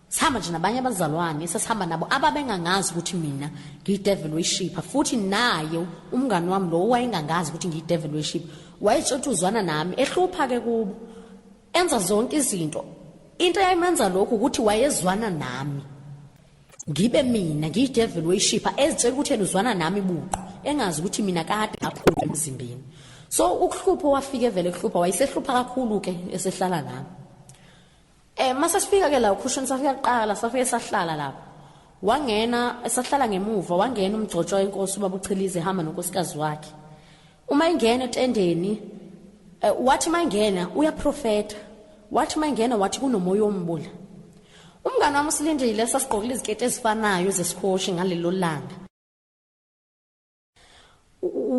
sihamba nje nabanye abazalwane sesihamba nabo ababengangazi ukuthi mina ngiyi-devil worshipper futhi naye umngani wami lo wayengangazi ukuthi ngiyi-devil worshipper wayetshela uzwana nami ehlupha ke kubo enza zonke izinto into yayimenza lokho ukuthi wayezwana nami ngibe mina ngiyi-devil worshipper ezitshela ukuthi yena uzwana nami buqu engazi ukuthi mina kade ngaphuma emzimbeni. So ukuhlupho wafike vele kuhlupha wayesehlupha kakhulu ke esehlala nami. Mase sifika ke la uKhushwini safika kuqala safike sahlala lapho. Wangena esahlala ngemuva wangena umgcotshwa wenkosi ubaba uChiliza ehamba nonkosikazi wakhe. Uma ingena etendeni wathi mangena uyaprofeta. Wathi mangena wathi kunomoya ombula. Umngane wami usilindile sasigqokile izikete ezifanayo zesikhoshi ngalelo langa.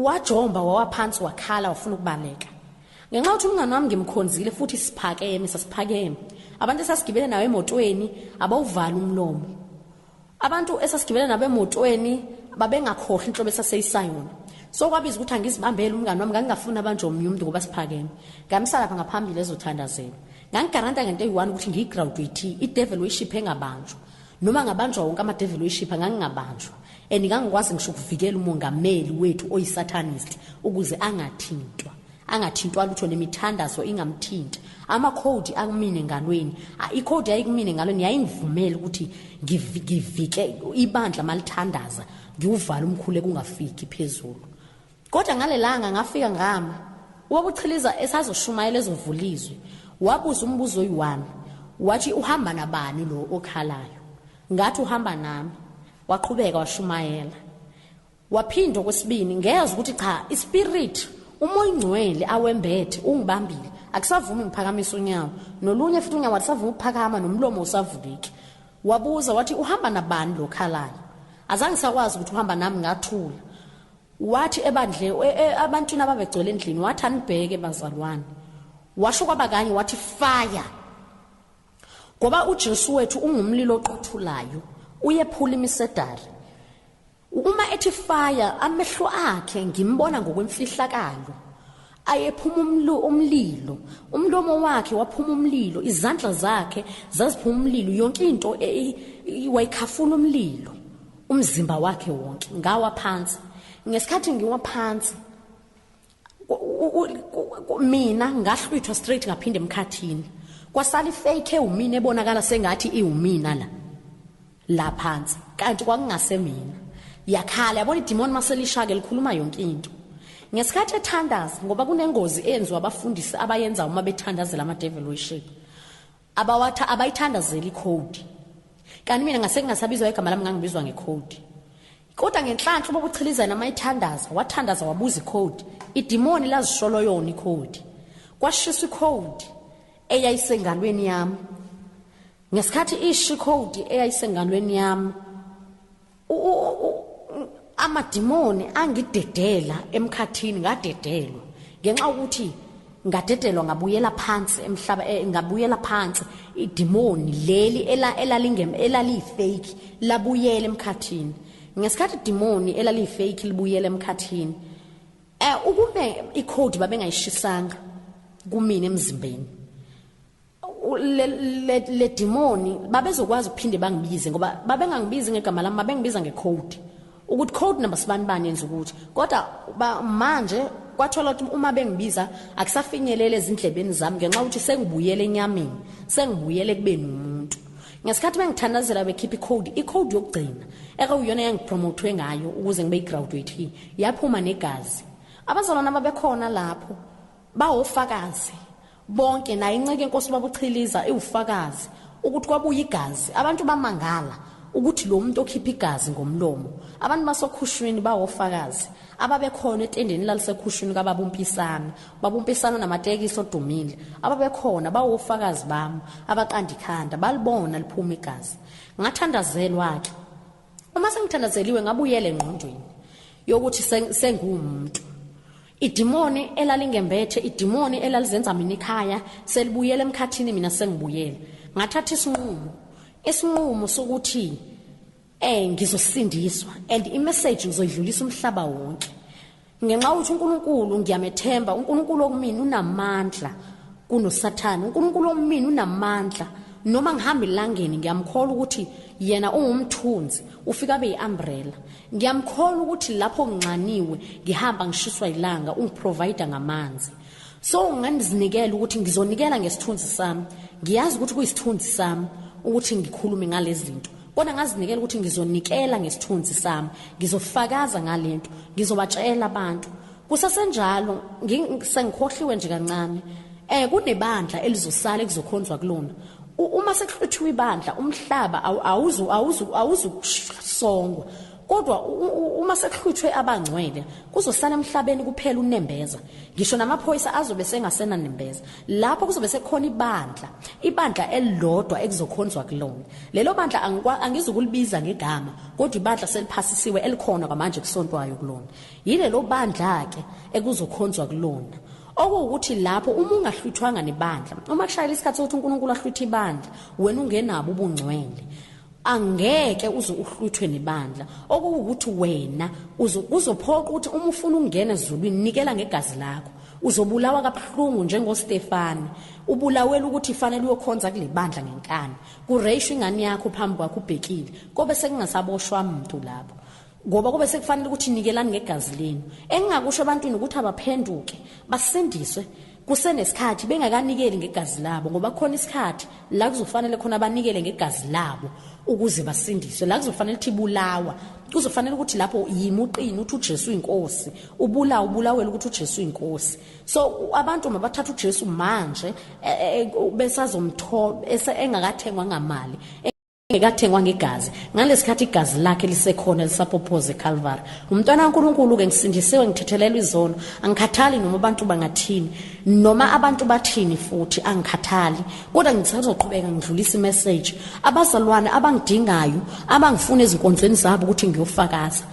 Wajomba wawaphansi wakhala wafuna ukubaleka. Ngenxa ukuthi umngane wami ngimkhonzile futhi sasiphakeme. Abantu esasigibele nawe emotweni abawuvala umlomo. Abantu esasigibele nabe emotweni babengakhohle inhlobo esaseyisayona. so kwabiza ukuthi angizibambele umngani wami ngangingafuna abanje omnye umuntu ngoba siphakeme ngamsala lapha ngaphambili ezothandazela ngangigaranta ngento eyi1 ukuthi ngiyigraduate idevil worship engabanjwa noma ngabanjwa wonke ama devil worship ngangingabanjwa and ngangikwazi ngisho ukuvikela umongameli wethu oyisatanist ukuze angathintwa lutho nemithandazo ingamthinti ama code akumine ngalweni icode yayikumine ngalweni yayingivumela ukuthi ngivike ibandla malithandaza ngiuvala umkhule kungafiki phezulu kodwa ngalelanga ngafika ngama ubuchiliza esazoshumayela ezovulizwe wabuza umbuzo oyi1 wathi uhamba nabani lo okhalayo ngathi uhamba nami waqhubeka washumayela waphinda kwesibini ngeza ukuthi cha ispirit umoya ingcwele awembethe ungibambile akusavumi ngiphakamisa unyawo nolunye futhi unyawo wasavuma ukuphakama nomlomo usavuliki wabuza wathi uhamba nabani lo khalayo azange sakwazi ukuthi uhamba nami ngathula wathi ebandle abantwana ababegcwele endlini wathi anibheke bazalwane washo kwabakanye wathi fire ngoba uJesu wethu ungumlilo oqothulayo uyephula imisedari uma ethi fire amehlo akhe ngimbona ngokwemfihlakalo ayephuma umlilo umlomo wakhe waphuma umlilo izandla zakhe zaziphuma umlilo yonke into wayikhafula umlilo umzimba wakhe wonke ngawa phansi ngesikhathi ngiwa phansi mina ngahlwithwa straight ngaphinde emkhathini kwasala ifake ewumina ebonakala sengathi iwumina la phansi kanti kwakungasemina yakhala yabona idemon maselishaka likhuluma yonke into ngesikhathi ethandaza ngoba kunengozi enziwa abafundisi abayenza uma bethandazela ama devil worship abayithandazela icode kanti mina ngase ngingasabizwa igama lami ngangibizwa ngecode kodwa ngenhlanhla bokuchilizana mayithandaza wathandaza wabuza icode idemon lazisholo yona icode kwashisa icode eyayisengalweni yami ngesikhathi ishi code eyayisengalweni yami amademoni angidedela emkhathini ngadedelwa ngenxa ukuthi ngadedelwa ngabuyela phansi emhlaba ngabuyela phansi idemoni leli elalifake labuyela emkhathini ngesikhathi idemoni elalifake libuyela emkhathini ukume icode babengayishisanga kumina emzimbeni le demoni babezokwazi ukuphinde bangibize ngoba babengangibizi ngegama lami babengibiza ngecode ukuthi code number sibani yenza ukuthi kodwa manje kwathola ukuthi uma bengibiza akusafinyelele ezindlebeni zami ngenxa ukuthi sengibuyele enyameni sengibuyele kubeni umuntu ngesikhathi bengithandazela bekhipha icode yokugcina ekuyona yangipromote ngayo ukuze ngibe igraduate yaphuma negazi abazalwana babekhona lapho bawofakazi bonke naye inceke inkosi babuchiliza ewufakazi ukuthi kwabuya igazi abantu bamangala ukuthi lo muntu okhipha igazi ngomlomo abantu basokhushweni bawofakazi ababekhona etendeni lalisekhushweni babumpisana namatekiso odumile ababekhona bawofakazi bami abaqanda ikhanda balibona liphuma igazi ngathandazelwa ke uma sengithandazeliwe ngabuyele engqondweni yokuthi sengumuntu idemoni elalingembethe idemoni elalizenza mina ekhaya selibuyele emkhathini mina sengibuyele ngathatha isinqumo sokuthi ngizosindiswa and imessage ngizoyidlulisa umhlaba wonke ngenxa ukuthi uNkulunkulu ngiyamethemba uNkulunkulu okumina unamandla kunoSathane uNkulunkulu omina unamandla noma ngihamba ilangeni ngiyamkhola ukuthi yena ungumthunzi ufika beyiumbrella ngiyamkhola ukuthi lapho nginxaniwe ngihamba ngishiswa ilanga ungiprovide ngamanzi so ngandizinikela ukuthi ngizonikela ngesithunzi sami ngiyazi ukuthi kuyisithunzi sami ukuthi ngikhulume ngalezi zinto kodwa ngazinikela ukuthi ngizonikela ngesithunzi sami ngizofakaza ngalento ngizobatshela abantu kusasenjalo sengikhohliwe nje kancane kunebandla elizosala ekuzokhonzwa kulona uma sekuhluthiwe ibandla umhlaba awuzukusongwa kodwa uma sekuhluthwe abangcwele kuzosala emhlabeni kuphela unembeza ngisho namaphoyisa azobe sengasena nembeza lapho kuzobe sekukhona ibandla elilodwa ekuzokhonzwa kulona lelo bandla angizukulibiza ngegama kodwa ibandla seliphasisiwe elikhona kwamanje kusontwayo kulona yilelo bandla ke ekuzokhonzwa kulona okuwukuthi lapho uma ungahluthwanga nebandla uma kushayela isikhathi sokuthi uNkulunkulu ahluthe ibandla wena ungenabo ubungcwele angeke uze uhluthwe nebandla okuwukuthi wena uzophoqa ukuthi uma ufuna ukungena ezulwini nikela ngegazi lakho uzobulawa kabuhlungu njengoStefani ubulawela ukuthi ifanele uyokhonza kule bandla ngenkani kurayisha ingane yakho phambi kwakho ubhekile kobe sekungasaboshwa umuntu lapho ngoba kube sekufanele ukuthi nikelani ngegazi lenu engingakusho abantwini ukuthi abaphenduke basindiswe kusenesikhathi bengakanikeli ngegazi labo ngoba khona isikhathi la kuzofanele khona abanikele ngegazi labo ukuze basindiswe la kuzofanele ukuthi ibulawa kuzofanele ukuthi lapho yimuqini uthi uJesu inkosi ubulawela ukuthi uJesu inkosi so abantu mabathatha uJesu manje besazomthola engakathengwa ngamali engakathengwa ngegazi ngalesikhathi igazi lakhe lisekhona lisapophoze eCalvary umntwana kaNkulunkulu ke ngisindisiwe ngithethelelwa izono angikhathali noma abantu bangathini noma abantu bathini futhi angikhathali kodwa ngisazoqhubeka ngidlulisa imessage abazalwane abangidingayo abangifuna ezinkonzweni zabo ukuthi ngiyofakaza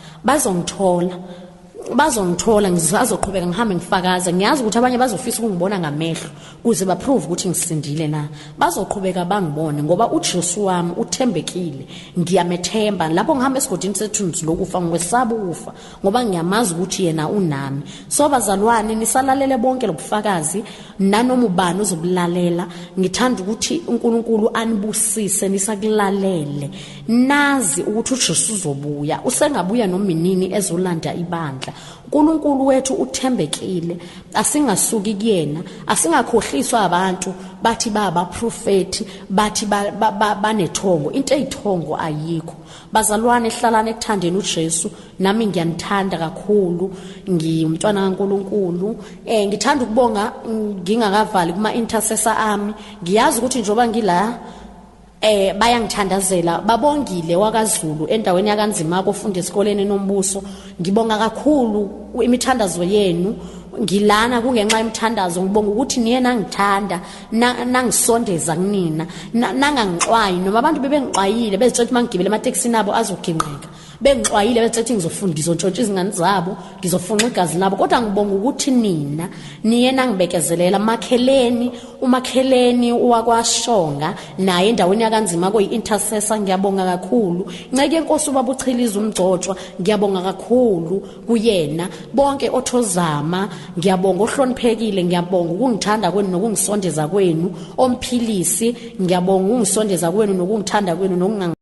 bazongithola ngizazoqhubeka ngihambe ngifakaza ngiyazi ukuthi abanye bazofisa ukungibona ngamehlo kuze baprove ukuthi ngisindile na bazoqhubeka bangibone ngoba uJesu wami uthembekile ngiyamethemba lapho ngihamba esigodini sethunzi lokufa ngiwesaba ukufa ngoba ngiyamazi ukuthi yena unami so bazalwane nisalalele bonke lobufakazi nanoma ubani uzobulalela ngithanda ukuthi uNkulunkulu anibusise nisakulalele nazi ukuthi uJesu uzobuya usengabuya nominini ezolanda ibandla uNkulunkulu wethu uthembekile asingasuki kuyena asingakhohliswa abantu bathi baba prophet bathi banethongo into eyithongo ayikho bazalwane hlalane ekuthandeni uJesu nami ngiyanithanda kakhulu ngiyumntwana kaNkulunkulu ngithanda ukubonga ngingakavali kuma intercessor ami ngiyazi ukuthi njoba ngila bayangithandazela babongile wakaZulu endaweni yakanzima kofunda esikoleni nombuso ngibonga kakhulu imithandazo yenu ngilana kungenxa yemithandazo ngibonga ukuthi niyena ngithanda nangisondeza kunina nangangixwayi noma abantu bebengixwayile bezithethe mangigibele emateksi nabo azoginqeka bengixwayile bethethe ngizofunda ngizontshontshisa izingane zabo ngizofunqa igazi labo kodwa ngibonga ukuthi nina niyena ngibekezelela umakheleni wakwaShonga naye endaweni yakanzima koyi-intercessor ngiyabonga kakhulu nceke inkosi ubaba uChiliza umgcotshwa ngiyabonga kakhulu kuyena bonke othozama ngiyabonga ohloniphekile ngiyabonga ukungithanda kwenu nokungisondeza kwenu omphilisi ngiyabonga ungisondeza kwenu nokungithanda kwenu